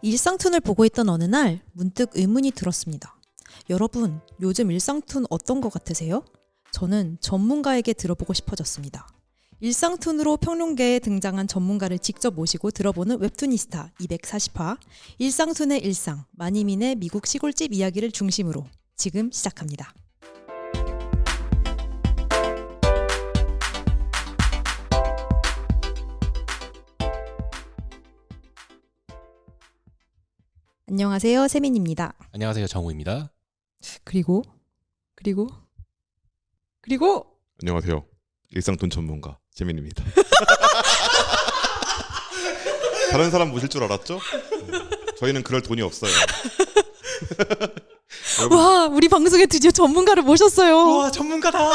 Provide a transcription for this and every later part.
일상툰을 보고 있던 어느 날 문득 의문이 들었습니다. 여러분, 요즘 일상툰 어떤 것 같으세요? 저는 전문가에게 들어보고 싶어졌습니다. 일상툰으로 평론계에 등장한 전문가를 직접 모시고 들어보는 웹툰이스타 240화 일상툰의 일상, 마니민의 미국 시골집 이야기를 중심으로 지금 시작합니다. 안녕하세요, 세민입니다. 안녕하세요, 정우입니다. 그리고 안녕하세요. 일상툰 전문가 재민입니다. 다른 사람 모실 줄 알았죠? 저희는 그럴 돈이 없어요. 와, 우리 방송에 드디어 전문가를 모셨어요. 와, 전문가다.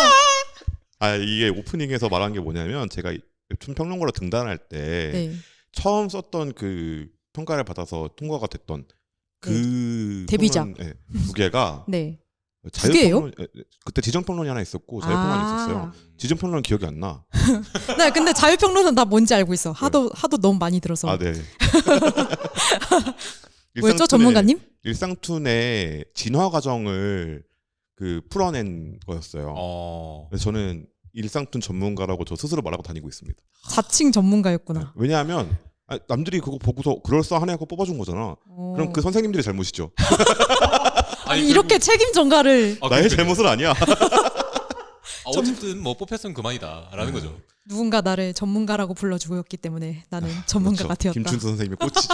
이게 오프닝에서 말한 게 뭐냐면 제가 웹툰 평론가로 등단할 때 네. 처음 썼던 그 평가를 받아서 통과가 됐던 그 데뷔작 두 개가 네. 두 개예요? 그때 지정평론이 하나 있었고 자유평론이 있었어요. 지정평론은 기억이 안 나. 네, 근데 자유평론은 나 뭔지 알고 있어. 하도 너무 많이 들어서. 네. 뭐였죠, 전문가님? 일상툰의 진화 과정을 풀어낸 거였어요. 그래서 저는 일상툰 전문가라고 저 스스로 말하고 다니고 있습니다. 자칭 전문가였구나. 왜냐하면 남들이 그거 보고서 그럴싸하네 하고 뽑아준 거잖아. 그럼 그 선생님들의 잘못이죠. 아니 이렇게 책임 전가를 나의 잘못은 아니야. 어쨌든 뭐 뽑혔으면 그만이다라는 거죠. 누군가 나를 전문가라고 불러주었기 때문에 나는 전문가가 그렇죠. 되었다. 김춘수 선생님의 꽃이죠.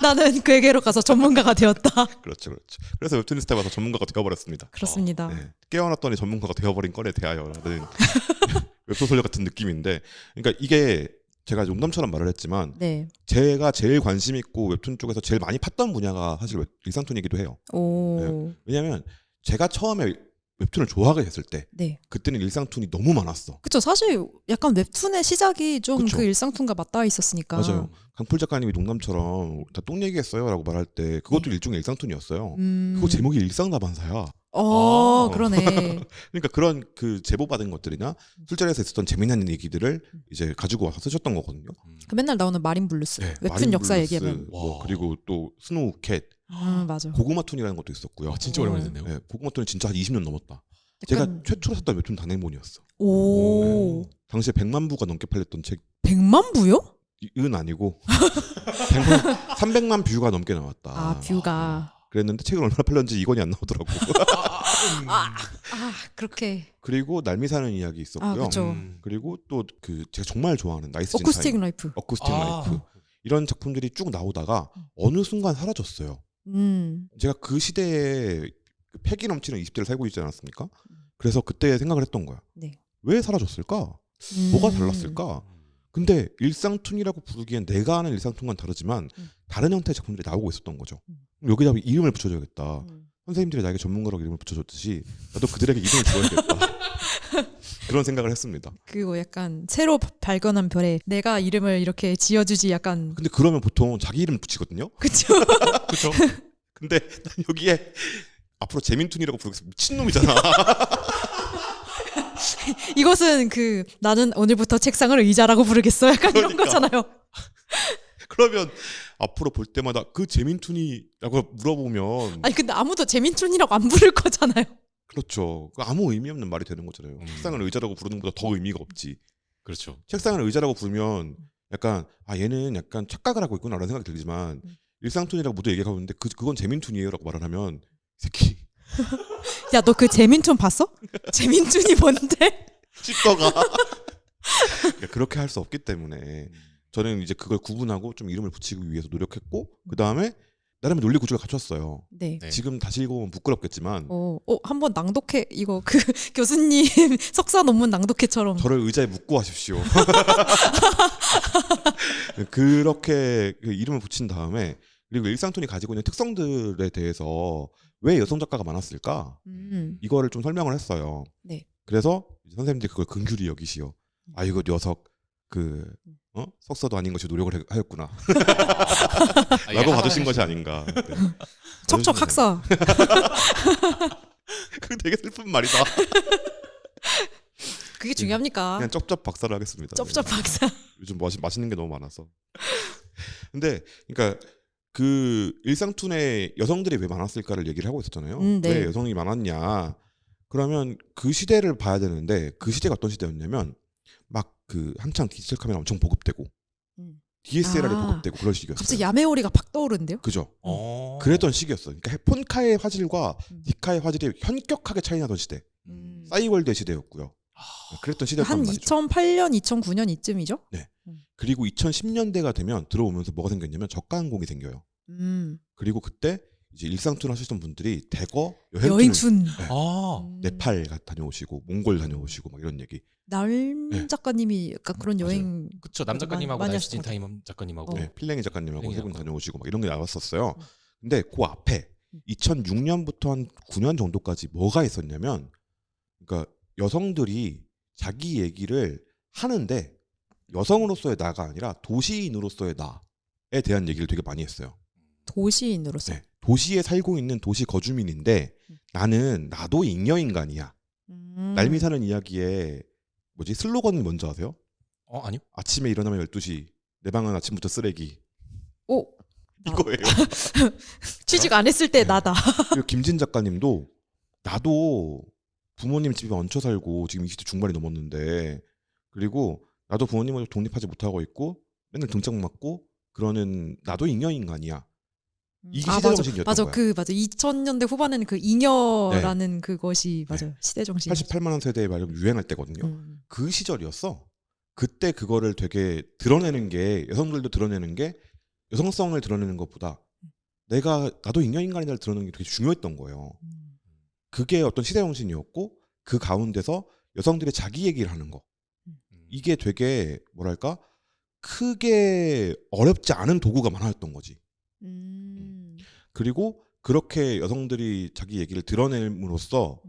나는 그에게로 가서 전문가가 되었다. 그렇죠. 그래서 웹툰스타에 와서 전문가가 되어버렸습니다. 그렇습니다. 깨어났더니 전문가가 되어버린 건에 대하여라는 웹소설 같은 느낌인데, 그러니까 이게 제가 농담처럼 말을 했지만 네. 제가 제일 관심 있고 웹툰 쪽에서 제일 많이 팠던 분야가 사실 일상툰이기도 해요. 오. 왜냐하면 제가 처음에 웹툰을 좋아하게 됐을 때 네. 그때는 일상툰이 너무 많았어. 그쵸. 사실 약간 웹툰의 시작이 좀 그쵸. 그 일상툰과 맞닿아 있었으니까. 맞아요. 강풀 작가님이 농담처럼 다 똥 얘기했어요 라고 말할 때 그것도 일종의 일상툰이었어요. 그거 제목이 일상다반사야. 그러네. 그러니까 그런 그 제보받은 것들이나 술자리에서 있었던 재미난 얘기들을 이제 가지고 와서 쓰셨던 거거든요. 그 맨날 나오는 마린 블루스. 네, 웹툰 마린 역사 블루스, 얘기하면. 그리고 또 스노우 캣, 맞아. 고구마툰이라는 것도 있었고요. 진짜 오랜만에 듣네요. 네, 고구마툰이 진짜 한 20년 넘었다. 약간... 제가 최초로 샀던 웹툰 단행본이었어. 오. 당시에 100만 부가 넘게 팔렸던 책. 100만 부요? 은 아니고 300만 뷰가 넘게 나왔다. 뷰가. 그랬는데 책은 얼마나 팔렸는지 이건이 안 나오더라고. 그렇게. 그리고 날미 사는 이야기 있었고요. 그렇죠. 그리고 또 제가 정말 좋아하는 나이스 어쿠스틱 라이프. 라이프. 이런 작품들이 쭉 나오다가 어느 순간 사라졌어요. 제가 그 시대에 패기 넘치는 20대를 살고 있지 않았습니까? 그래서 그때 생각을 했던 거야. 네. 왜 사라졌을까? 뭐가 달랐을까? 근데 일상툰이라고 부르기엔 내가 아는 일상툰과는 다르지만 다른 형태의 작품들이 나오고 있었던 거죠. 여기다 이름을 붙여줘야겠다. 선생님들이 나에게 전문가라고 이름을 붙여줬듯이 나도 그들에게 이름을 줘야겠다. 그런 생각을 했습니다. 그거 약간 새로 발견한 별에 내가 이름을 이렇게 지어주지 약간. 근데 그러면 보통 자기 이름 붙이거든요. 그렇죠. 그렇죠. 근데 난 여기에 앞으로 재민툰이라고 부르겠어. 미친놈이잖아. 이것은 나는 오늘부터 책상을 의자라고 부르겠어. 약간 이런 거잖아요. 그러면 앞으로 볼 때마다 그 재민툰이라고 물어보면 아니 근데 아무도 재민툰이라고 안 부를 거잖아요. 그렇죠. 아무 의미 없는 말이 되는 거잖아요. 책상을 의자라고 부르는 것보다 더 의미가 없지. 그렇죠. 책상을 의자라고 부르면 약간 얘는 약간 착각을 하고 있구나 라는 생각이 들지만 일상툰이라고 모두 얘기하고 있는데 그건 재민툰이에요 라고 말을 하면 새끼 야, 너 그 재민툰 봤어? 재민툰이 뭔데? 씹더가 그러니까 그렇게 할 수 없기 때문에 저는 이제 그걸 구분하고 좀 이름을 붙이기 위해서 노력했고 그 다음에 나름의 논리 구조가 갖췄어요. 네. 지금 다시 읽어보면 부끄럽겠지만 한번 낭독해. 이거 그 교수님 석사 논문 낭독회처럼. 저를 의자에 묶고 하십시오. 그렇게 이름을 붙인 다음에 그리고 일상툰이 가지고 있는 특성들에 대해서 왜 여성 작가가 많았을까? 이거를 좀 설명을 했어요. 네. 그래서 선생님들이 그걸 긍휼히 여기시오. 이거 녀석 석사도 아닌 것이 노력을 하였구나. 라고 받으신 것이 아닌가. 네. 척척 학사. 그 되게 슬픈 말이다. 그게 중요합니까? 그냥 쩝쩝 박사를 하겠습니다. 쩝쩝 박사. 요즘 맛있는 게 너무 많아서. 근데 그러니까 그 일상툰에 여성들이 왜 많았을까를 얘기를 하고 있었잖아요. 네. 왜 여성이 많았냐? 그러면 그 시대를 봐야 되는데 그 시대가 어떤 시대였냐면 막 그 한창 디지털 카메라 엄청 보급되고 음. DSLR이 아. 보급되고 그런 시기였어요. 갑자기 야매오리가 팍 떠오르는데요? 그죠? 어. 그랬던 시기였어. 그러니까 폰카의 화질과 음. 디카의 화질이 현격하게 차이 나던 시대. 음. 싸이월드 시대였고요. 그랬던 시대였단 한 말이죠. 2008년, 2009년 이쯤이죠? 그리고 2010년대가 되면 들어오면서 뭐가 생겼냐면 저가 항공이 생겨요. 그리고 그때 이제 일상툰 하시던 분들이 대거 여행툰. 아. 네팔 다녀오시고 몽골 다녀오시고 막 이런 얘기. 남 네. 작가님이 약간 그런 맞아요. 여행 그쵸. 남 작가님하고 많이 날씨진 하셨던 타임 작가님하고. 어. 네, 필랭이 작가님하고 필랭이 세 분 작가. 다녀오시고 막 이런 게 나왔었어요. 근데 그 앞에 2006년부터 한 9년 정도까지 뭐가 있었냐면, 그러니까 여성들이 자기 얘기를 하는데 여성으로서의 나가 아니라 도시인으로서의 나에 대한 얘기를 되게 많이 했어요. 도시인으로서. 네, 도시에 살고 있는 도시 거주민인데 나도 잉여인간이야. 날미 사는 이야기에 뭐지 슬로건이 뭔지 아세요? 아니요. 아침에 일어나면 12시 내 방은 아침부터 쓰레기. 오, 나- 이거예요. 취직 안 했을 때 네. 나다. 그리고 김진 작가님도 나도 부모님 집에 얹혀 살고 지금 20대 중반이 넘었는데, 그리고 나도 부모님을 독립하지 못하고 있고 맨날 등짝 맞고 그러는 나도 잉여인간이야. 이게 시대 맞아. 정신이었던 맞아. 거야. 맞아. 2000년대 후반에는 그 잉여라는 그것이 맞아요. 시대 정신. 88만 원 세대에 말하면 유행할 때거든요. 음. 그 시절이었어. 그때 그거를 되게 드러내는 게, 여성들도 드러내는 게 여성성을 드러내는 것보다 나도 잉여인간이다를 드러내는 게 되게 중요했던 거예요. 그게 어떤 시대 정신이었고, 그 가운데서 여성들이 자기 얘기를 하는 거, 이게 되게 뭐랄까 크게 어렵지 않은 도구가 많았던 거지. 그리고 그렇게 여성들이 자기 얘기를 드러냄으로써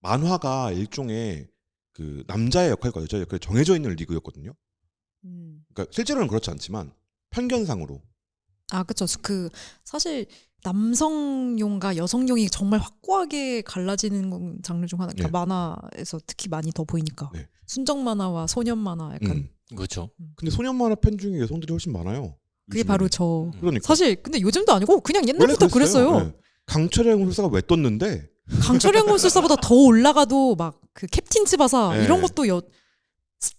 만화가 일종의 그 남자의 역할과 여자의 역할이 정해져 있는 리그였거든요. 그러니까 실제로는 그렇지 않지만 편견상으로. 아, 그쵸. 그 사실 남성용과 여성용이 정말 확고하게 갈라지는 장르 중 하나. 그러니까 네. 만화에서 특히 많이 더 보이니까. 네. 순정 만화와 소년 만화 약간 그렇죠. 근데 소년 만화 팬 중에 여성들이 훨씬 많아요. 그게 요즘에는. 바로 저. 그러니까 사실 근데 요즘도 아니고 그냥 옛날부터 원래 그랬어요. 네. 강철의 홀사가 왜 떴는데 강철의 몬스터보다 더 올라가도 막 그 캡틴 츠바사 네. 이런 것도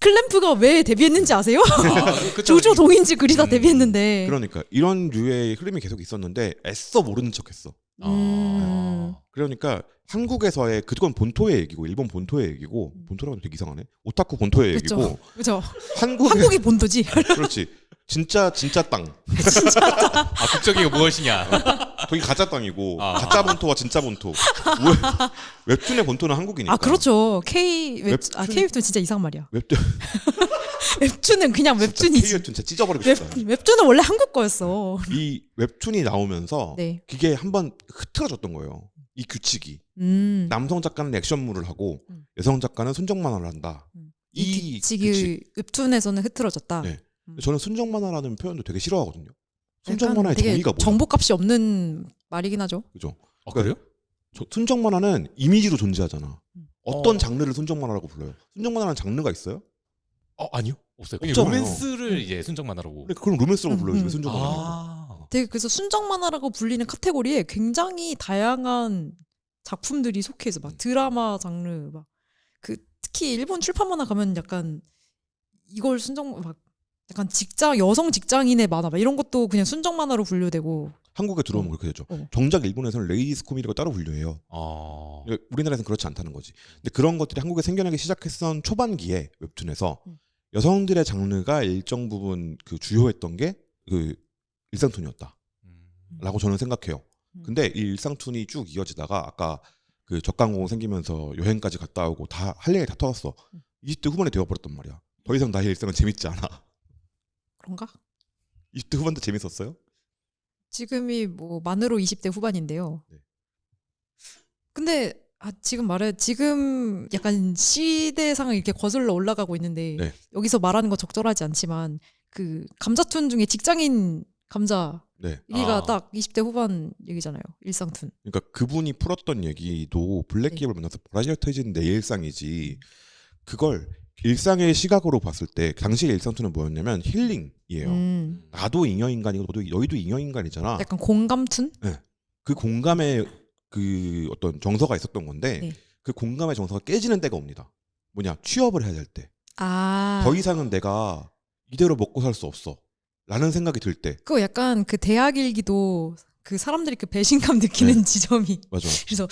클램프가 왜 데뷔했는지 아세요? 그쵸. 조조 동인지 그리다 음. 데뷔했는데. 그러니까 이런 류의 흐름이 계속 있었는데 애써 모르는 척했어. 그러니까 한국에서의 그건 본토의 얘기고 일본 본토의 얘기고, 본토라고 하면 되게 이상하네. 오타쿠 본토의 그쵸. 얘기고 그죠. 한국의 한국이 본토지. 그렇지. 진짜 땅. 국적이 무엇이냐. 거기 가짜 땅이고 아. 가짜 본토와 진짜 본토. 웹툰의 본토는 한국이니까. 아 그렇죠. K 웹툰- 웹툰 진짜 이상 말이야. 웹툰 웹툰은 그냥 K 웹툰이지. 웹툰 진짜 찢어버리고 싶다. 웹툰은 원래 한국 거였어. 이 웹툰이 나오면서 네. 그게 한번 흐트러졌던 거예요. 이 규칙이. 남성 작가는 액션물을 하고 여성 작가는 순정 만화를 한다. 이 규칙. 규칙이 웹툰에서는 흐트러졌다. 네. 저는 순정 만화라는 표현도 되게 싫어하거든요. 순정 약간 만화의 되게 정의가 뭐야? 정보값이 없는 말이긴 하죠. 그죠? 그래요? 순정 만화는 이미지로 존재하잖아. 어떤 어. 장르를 순정 만화라고 불러요? 순정 만화는 장르가 있어요? 아니요. 없어요. 그냥 없잖아요. 로맨스를 이제 순정 만화라고. 그럼 로맨스라고 불러요. 음. 왜 순정 만화? 아. 되게 그래서 순정 만화라고 불리는 카테고리에 굉장히 다양한 작품들이 속해 있어. 막 드라마 장르 막 그 특히 일본 출판 만화 가면 약간 이걸 순정 막 약간 여성 직장인의 만화 막 이런 것도 그냥 순정 만화로 분류되고. 한국에 들어오면 그렇게 되죠. 어. 정작 일본에서는 레이디스 코미디라고 따로 분류해요. 우리나라에서는 그렇지 않다는 거지. 근데 그런 것들이 한국에 생겨나기 시작했던 초반기에 웹툰에서 여성들의 장르가 일정 부분 그 주요했던 게 그 일상툰이었다라고 저는 생각해요. 근데 이 일상툰이 쭉 이어지다가 아까 그 적강공 생기면서 여행까지 갔다 오고 다 할 얘기 다 터졌어. 20대 후반에 되어버렸단 말이야. 더 이상 나의 일상은 재밌지 않아. 그런가? 20대 후반도 재밌었어요? 지금이 뭐 만으로 20대 후반인데요. 네. 근데 지금 약간 시대상을 이렇게 거슬러 올라가고 있는데 네. 여기서 말하는 거 적절하지 않지만 그 감자툰 중에 직장인 감자 네. 얘기가 아. 딱 20대 후반 얘기잖아요. 일상툰. 그러니까 그분이 풀었던 얘기도 블랙기업을 만나서 버라이어티해진 내 일상이지. 그걸 일상의 시각으로 봤을 때 당시의 일상투는 뭐였냐면 힐링이에요. 나도 잉여인간이고 너희도 잉여인간이잖아. 약간 공감툰? 그 공감의 그 어떤 정서가 있었던 건데 네. 그 공감의 정서가 깨지는 때가 옵니다. 뭐냐, 취업을 해야 될 때. 아. 더 이상은 내가 이대로 먹고 살 수 없어 라는 생각이 들 때. 그거 약간 그 대학 일기도 그 사람들이 그 배신감 느끼는 지점이. 맞아. 그래서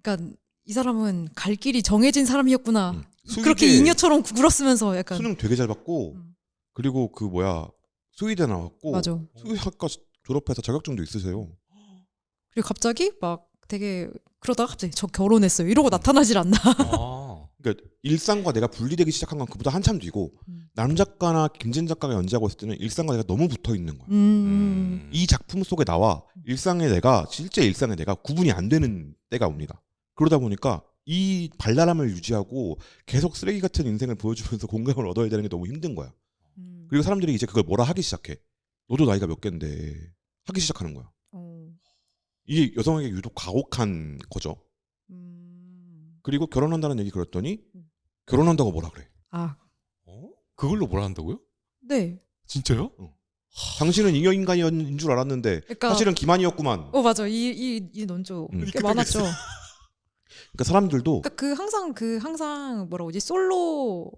그러니까 이 사람은 갈 길이 정해진 사람이었구나. 수의대 그렇게 잉여처럼 굴었으면서 약간. 수능 되게 잘 받고 그리고 그 뭐야 수의대 나왔고 맞아. 수의학과 졸업해서 자격증도 있으세요. 그리고 갑자기 막 되게 그러다가 갑자기 저 결혼했어요. 이러고 나타나질 않나. 아. 그러니까 일상과 내가 분리되기 시작한 건 그보다 한참 뒤고 남 작가나 김진 작가가 연재하고 있을 때는 일상과 내가 너무 붙어 있는 거야. 이 작품 속에 나와 일상의 내가 실제 일상의 내가 구분이 안 되는 때가 옵니다. 그러다 보니까 이 발랄함을 유지하고 계속 쓰레기 같은 인생을 보여주면서 공감을 얻어야 되는 게 너무 힘든 거야. 그리고 사람들이 이제 그걸 뭐라 하기 시작해. 너도 나이가 몇 갠데 하기 시작하는 거야. 이게 여성에게 유독 가혹한 거죠. 그리고 결혼한다는 얘기 그랬더니 결혼한다고 뭐라 그래. 아, 어? 그걸로 뭐라 한다고요? 네. 진짜요? 당신은 잉여인간인 줄 알았는데 그러니까 사실은 기만이었구만. 맞아. 이 논조 꽤 그렇게 많았죠. 그러니까 사람들도 그러니까 항상 뭐라고 하지? 솔로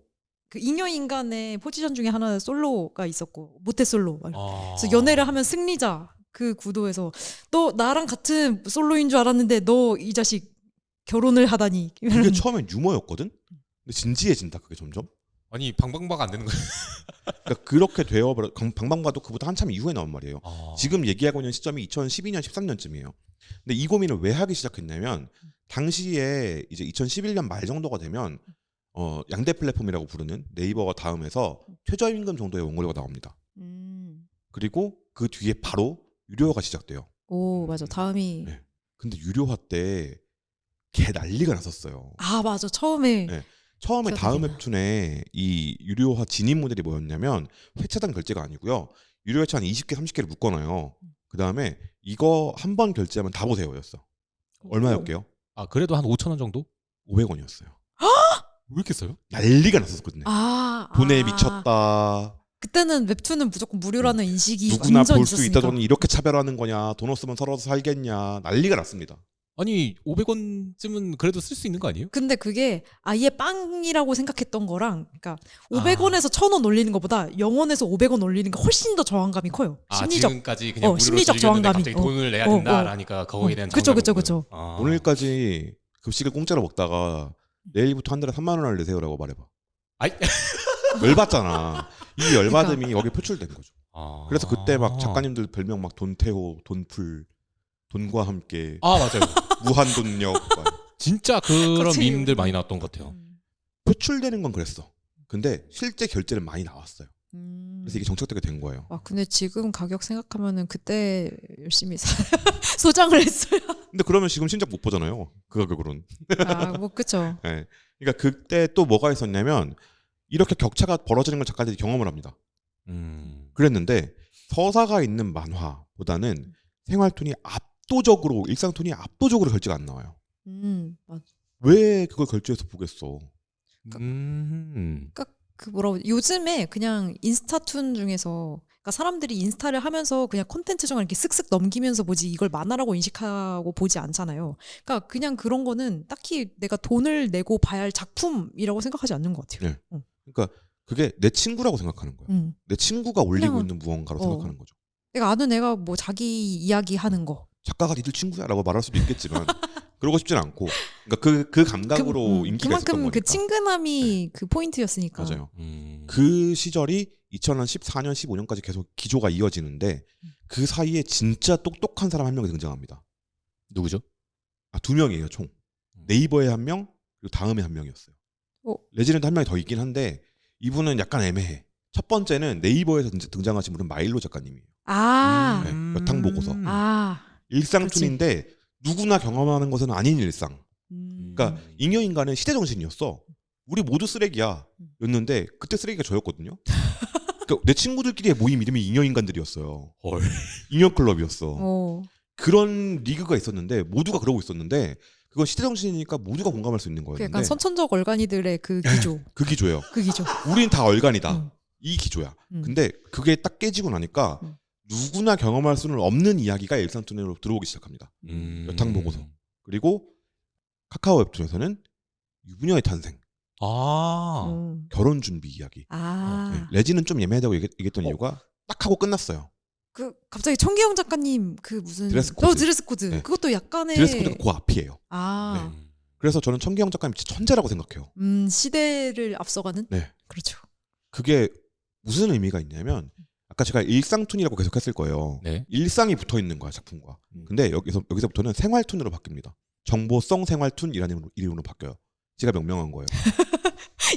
그 잉여 인간의 포지션 중에 하나 솔로가 있었고 모태 솔로. 아. 그래서 연애를 하면 승리자 그 구도에서 너 나랑 같은 솔로인 줄 알았는데 너 이 자식 결혼을 하다니. 그게 처음엔 유머였거든. 근데 진지해진다 그게 점점. 아니 방방바가 안 되는 거예요. 그러니까 그렇게 되어버려. 방방과도 그보다 한참 이후에 나온 말이에요. 아. 지금 얘기하고 있는 시점이 2012년 13년쯤이에요. 근데 이 고민을 왜 하기 시작했냐면 당시에 이제 2011년 말 정도가 되면 양대 플랫폼이라고 부르는 네이버가 다음에서 최저임금 정도의 원고료가 나옵니다. 그리고 그 뒤에 바로 유료화가 시작돼요. 오 맞아. 다음이 네. 근데 유료화 때 개 난리가 났었어요. 아 맞아. 처음에 네. 처음에 다음 웹툰에 이 유료화 진입 모델이 뭐였냐면 회차당 결제가 아니고요. 유료 회차 한 20개, 30개를 묶어놔요. 그 다음에 이거 한 번 결제하면 다 보세요였어. 얼마였게요? 아 그래도 한 5,000원 정도? 500원이었어요. 왜 이렇게 써요? 난리가 났었거든요. 돈에 아. 미쳤다. 그때는 웹툰은 무조건 무료라는 인식이 누구나 완전 볼 수 있었으니까. 있다더니 이렇게 차별하는 거냐. 돈 없으면 서러서 살겠냐. 난리가 났습니다. 아니 500원쯤은 그래도 쓸 수 있는 거 아니에요? 근데 그게 아예 빵이라고 생각했던 거랑 그러니까 500원에서 1,000원 올리는 것보다 0원에서 500원 올리는 게 훨씬 더 저항감이 커요. 아 심리적. 지금까지 그냥 무료로 심리적 즐겼는데 저항감이. 갑자기 돈을 내야 된다라니까 거기에 대한 그쵸. 저항감이 있는 거예요. 아. 오늘까지 급식을 공짜로 먹다가 내일부터 한 달에 3만 원을 내세요라고 말해봐. 아이. 열받잖아. 이 열받음이 여기 표출된 거죠. 아. 그래서 그때 막 작가님들 별명 막 돈태호, 돈풀, 돈과 함께, 아 맞아요. 무한돈력 진짜 그런 그치. 밈들 많이 나왔던 것 같아요. 표출되는 건 그랬어. 근데 실제 결제는 많이 나왔어요. 그래서 이게 정착되게 된 거예요. 아 근데 지금 가격 생각하면은 그때 열심히 소장을 했어요. 근데 그러면 지금 신작 못 보잖아요. 그 가격으로는. 아 뭐 그쵸. 네. 그러니까 그때 또 뭐가 있었냐면 이렇게 격차가 벌어지는 걸 작가들이 경험을 합니다. 그랬는데 서사가 있는 만화보다는 생활툰이 압도적으로 일상툰이 압도적으로 결제가 안 나와요. 맞아. 왜 그걸 결제해서 보겠어? 그러니까 그 뭐라고 요즘에 그냥 인스타툰 중에서 그러니까 사람들이 인스타를 하면서 그냥 콘텐츠 중에 이렇게 쓱쓱 넘기면서 보지 이걸 만화라고 인식하고 보지 않잖아요. 그러니까 그냥 그런 거는 딱히 내가 돈을 내고 봐야 할 작품이라고 생각하지 않는 것 같아요. 네. 그러니까 그게 내 친구라고 생각하는 거야. 내 친구가 올리고 그냥, 있는 무언가로 생각하는 거죠. 내가 아는 애가 뭐 자기 이야기 하는 거. 작가가 니들 친구야라고 말할 수도 있겠지만 그러고 싶진 않고, 그러니까 그 감각으로 인기가 있었던 그만큼 거니까. 그 친근함이 그 포인트였으니까. 맞아요. 그 시절이 2014년, 15년까지 계속 기조가 이어지는데 그 사이에 진짜 똑똑한 사람 한 명이 등장합니다. 누구죠? 아, 2명이에요 총. 네이버에 한 명, 그리고 다음에 한 명이었어요. 레지던트 한 명이 더 있긴 한데 이분은 약간 애매해. 첫 번째는 네이버에서 등장하신 분은 마일로 작가님이에요. 아, 네, 여탕 보고서. 아, 일상툰인데 누구나 경험하는 것은 아닌 일상. 그러니까 잉여인간은 시대정신이었어. 우리 모두 쓰레기야 였는데 그때 쓰레기가 저였거든요. 그러니까 내 친구들끼리의 모임 이름이 잉여인간들이었어요. 헐. 잉여클럽이었어. 그런 리그가 있었는데 모두가 그러고 있었는데 그건 시대정신이니까 모두가 공감할 수 있는 그 거였는데 약간 선천적 얼간이들의 그 기조. 그 기조예요. 그 기조. 우린 다 얼간이다. 음. 이 기조야. 음. 근데 그게 딱 깨지고 나니까 누구나 경험할 수는 없는 이야기가 일상툰으로 들어오기 시작합니다. 여탕보고서. 그리고 카카오 웹툰에서는 유부녀의 탄생, 결혼 준비 이야기. 네, 레지는 좀 예매하다고 얘기했던 이유가 딱 하고 끝났어요. 그 갑자기 청기영 작가님 그 무슨 드레스 코드. 드레스 코드. 네. 그것도 약간의 드레스 코드가 그 앞이에요. 아. 네. 그래서 저는 청기영 작가님 진짜 천재라고 생각해요. 시대를 앞서가는. 네. 그렇죠. 그게 무슨 의미가 있냐면 아까 제가 일상툰이라고 계속 했을 거예요. 네. 일상이 붙어 있는 거야 작품과. 근데 여기서부터는 생활툰으로 바뀝니다. 정보성 생활툰이라는 이름으로 바뀌어요. 제가 명명한 거예요.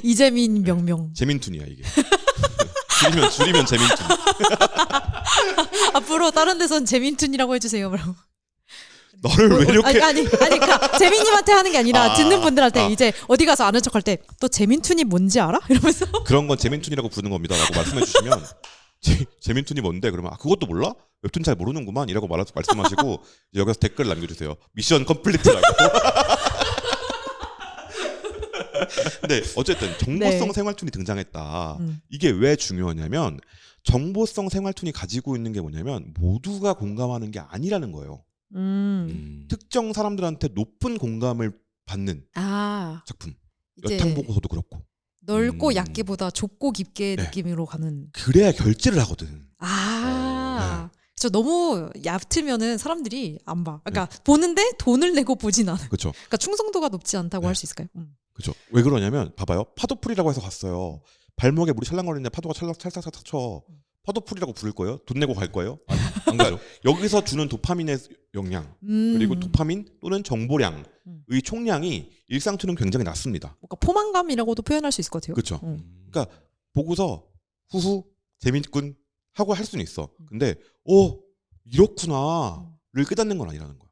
이재민 명명. 재민툰이야 이게. 줄이면 재민툰. 앞으로 다른 데선 재민툰이라고 해주세요. 그럼. 너를 왜 이렇게 아니 그러니까 재민님한테 하는 게 아니라 듣는 분들한테 아. 이제 어디 가서 아는 척할 때 또 재민툰이 뭔지 알아? 이러면서 그런 건 재민툰이라고 부르는 겁니다라고 말씀해 주시면 재민툰이 뭔데? 그러면 그것도 몰라? 웹툰 잘 모르는구만 이라고 말씀하시고 여기서 댓글 남겨주세요. 미션 컴플리트라고. 근데 어쨌든 정보성 네. 생활툰이 등장했다. 이게 왜 중요하냐면 정보성 생활툰이 가지고 있는 게 뭐냐면 모두가 공감하는 게 아니라는 거예요. 특정 사람들한테 높은 공감을 받는 작품. 이제 여탕보고서도 그렇고. 넓고 얕게보다 좁고 깊게 네. 느낌으로 가는. 그래야 결제를 하거든. 저 너무 얕으면은 사람들이 안 봐. 그러니까 보는데 돈을 내고 보진 않아. 그렇죠. 그러니까 충성도가 높지 않다고 네. 할 수 있을까요? 그렇죠. 왜 그러냐면 봐봐요. 파도풀이라고 해서 갔어요. 발목에 물이 찰랑거리는데 파도가 찰싹찰싹 쳐. 파도풀이라고 부를 거예요? 돈 내고 갈 거예요? 안 가요. 여기서 주는 도파민의 영향 그리고 도파민 또는 정보량의 총량이 일상툰은 굉장히 낮습니다. 뭔가 포만감이라고도 표현할 수 있을 것 같아요. 그렇죠. 그러니까 보고서 후후 재밌군 하고 할 수는 있어. 근데 이렇구나를 깨닫는 건 아니라는 거야.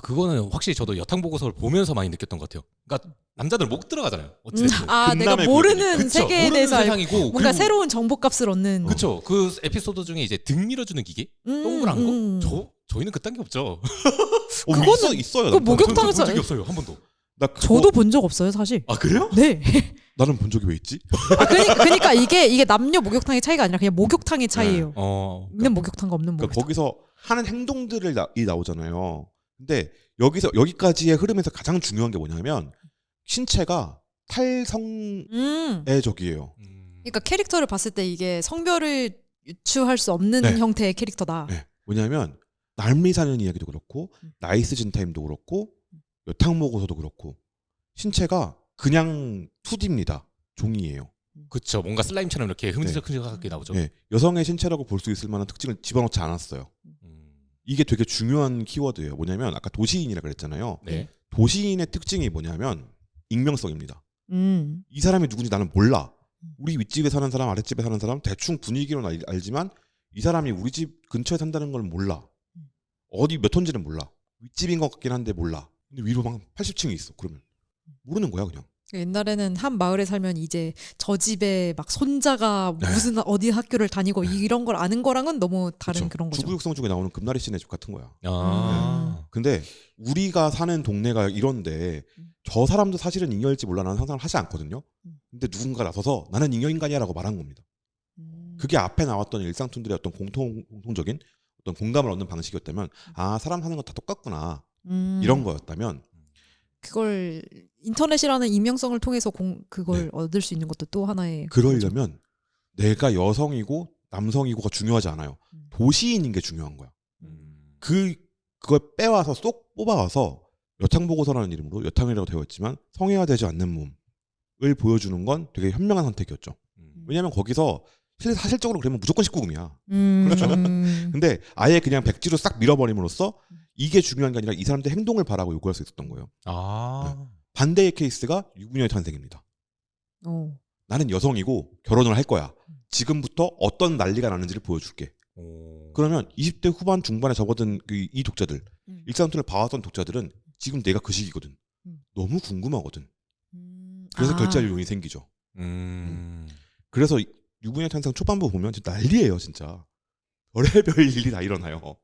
그거는 확실히 저도 여탕보고서를 보면서 많이 느꼈던 것 같아요. 그러니까 남자들 못 들어가잖아요. 어쨌든. 내가 금남의 모르는 그쵸. 세계에 모르는 대해서 알고 세상이고 뭔가 그리고 새로운 정보값을 얻는. 그쵸. 그 에피소드 중에 이제 등 밀어주는 기계 동그란 거. 저희는 그딴 게 없죠. 그거는 있어요. 그 목욕탕에서 본 적이 없어요. 한 번도. 나 그거, 저도 본 적 없어요, 사실. 그래요? 네. 나는 본 적이 왜 있지? 그러니까 이게 남녀 목욕탕의 차이가 아니라 그냥 목욕탕의 차이예요. 있는 목욕탕과 없는 목욕탕. 그러니까 거기서 하는 행동들이 나오잖아요. 근데 여기까지의 흐름에서 가장 중요한 게 뭐냐면 신체가 탈성애적이에요. 그러니까 캐릭터를 봤을 때 이게 성별을 유추할 수 없는 형태의 캐릭터다. 네. 뭐냐면 남미 사는 이야기도 그렇고 나이스 진타임도 그렇고 여탕모고서도 그렇고 신체가 그냥 2D입니다. 종이에요. 그쵸. 뭔가 슬라임처럼 이렇게 흔들흔들하게 나오죠. 네. 여성의 신체라고 볼 수 있을 만한 특징을 집어넣지 않았어요. 이게 되게 중요한 키워드예요. 뭐냐면 아까 도시인이라 그랬잖아요. 네. 도시인의 특징이 뭐냐면 익명성입니다. 이 사람이 누군지 나는 몰라. 우리 윗집에 사는 사람, 아랫집에 사는 사람 대충 분위기로는 알지만 이 사람이 우리 집 근처에 산다는 걸 몰라. 어디 몇 톤지는 몰라. 윗집인 것 같긴 한데 몰라. 근데 위로 막 80층이 있어. 그러면 모르는 거야 그냥. 옛날에는 한 마을에 살면 이제 저 집에 막 손자가 무슨 어디 학교를 다니고 이런 걸 아는 거랑은 너무 다른 그쵸. 그런 거죠. 주구육성 중에 나오는 금나리 씨네 집 같은 거야. 근데 근데 우리가 사는 동네가 이런데 저 사람도 사실은 잉여일지 몰라 나는 상상을 하지 않거든요. 근데 누군가 나서서 나는 잉여인간이야라고 말한 겁니다. 그게 앞에 나왔던 일상툰들의 어떤 공통적인 어떤 공감을 얻는 방식이었다면 사람 사는 건 다 똑같구나 이런 거였다면 그걸 인터넷이라는 익명성을 통해서 그걸 얻을 수 있는 것도 또 하나의 그러려면 내가 여성이고 남성이고가 중요하지 않아요. 도시인인 게 중요한 거야. 그걸 빼와서 쏙 뽑아와서 여탕보고서라는 이름으로 여탕이라고 되어 있지만 성애화되지 않는 몸을 보여주는 건 되게 현명한 선택이었죠. 왜냐하면 거기서 사실적으로 그러면 무조건 19금이야. 그렇죠. 근데 아예 그냥 백지로 싹 밀어버림으로써 이게 중요한 게 아니라 이 사람들 행동을 바라고 요구할 수 있었던 거예요. 네. 반대의 케이스가 유부녀의 탄생입니다. 나는 여성이고 결혼을 할 거야. 지금부터 어떤 난리가 나는지를 보여줄게. 그러면 20대 후반 중반에 접어든 이 독자들, 일상툰을 봐왔던 독자들은 지금 내가 그 시기거든. 너무 궁금하거든. 그래서 결제할 요인이 생기죠. 그래서 유부녀의 탄생 초반부 보면 진짜 난리예요, 진짜. 별의별 일이 다 일어나요.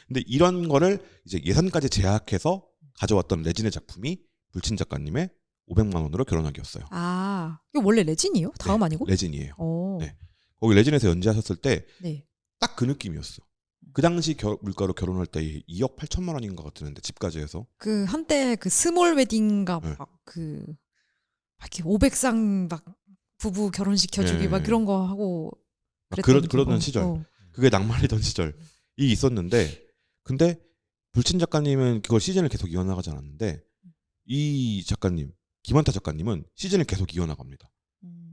근데 이런 거를 이제 예산까지 제약해서 가져왔던 레진의 작품이 불친 작가님의 500만 원으로 결혼하기였어요. 아, 이거 원래 레진이요? 다음 네, 아니고? 레진이에요. 어. 네. 거기 레진에서 연재하셨을 때 딱 네. 그 느낌이었어. 그 당시 물가로 결혼할 때 2억 8천만 원인가 같은데 집까지 해서 그 한때 그 스몰 웨딩가 네. 막 이렇게 500상 막 부부 결혼시켜주기 네. 막 그런 거 하고 막 그랬던 그러던 시절. 그게 낭만이던 시절이 있었는데 근데 불친 작가님은 그걸 시즌을 계속 이어나가지 않았는데 이 작가님 김한타 작가님은 시즌을 계속 이어나갑니다.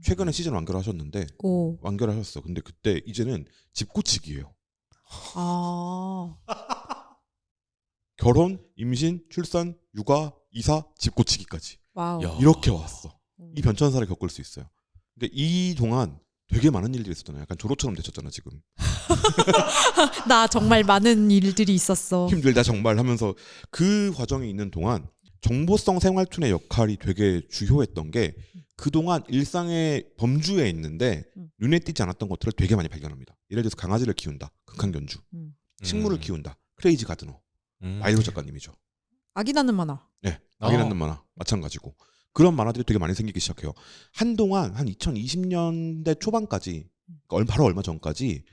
최근에 시즌 완결을 하셨는데 오. 완결하셨어. 근데 그때 이제는 집고치기예요. 아. 결혼, 임신, 출산, 육아, 이사, 집고치기까지 와우. 야. 이렇게 왔어. 음. 이 변천사를 겪을 수 있어요. 근데 이 동안 되게 많은 일들이 있었잖아요. 약간 조로처럼 되셨잖아 지금. 나 정말 많은 일들이 있었어. 힘들다 정말 하면서 그 과정이 있는 동안 정보성 생활툰의 역할이 되게 주요했던 게 그동안 일상의 범주에 있는데 눈에 띄지 않았던 것들을 되게 많이 발견합니다. 예를 들어서 강아지를 키운다. 극한견주. 식물을 키운다. 크레이지 가드너. 마일로 작가님이죠. 아기 낳는 만화. 네. 아기 낳는 만화. 마찬가지고. 그런 만화들이 되게 많이 생기기 시작해요. 한동안 한 2020년대 초반까지 바로 얼마 전까지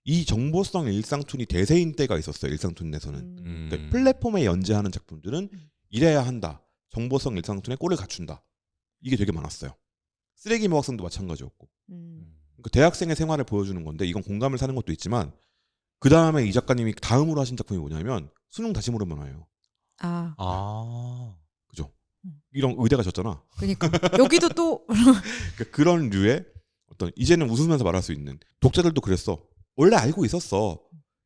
이 정보성 일상툰이 대세인 때가 있었어요. 일상툰 내에서는. 그러니까 플랫폼에 연재하는 작품들은 이래야 한다. 정보성 일상툰에 꼴을 갖춘다. 이게 되게 많았어요. 쓰레기 모학생도 마찬가지였고. 그러니까 대학생의 생활을 보여주는 건데 이건 공감을 사는 것도 있지만 그 다음에 이 작가님이 다음으로 하신 작품이 뭐냐면 수능 다시 물은 만화예요. 아. 아. 그죠? 이런 의대가 졌잖아. 그러니까 여기도 또 그러니까 그런 류의 어떤 이제는 웃으면서 말할 수 있는 독자들도 그랬어. 원래 알고 있었어.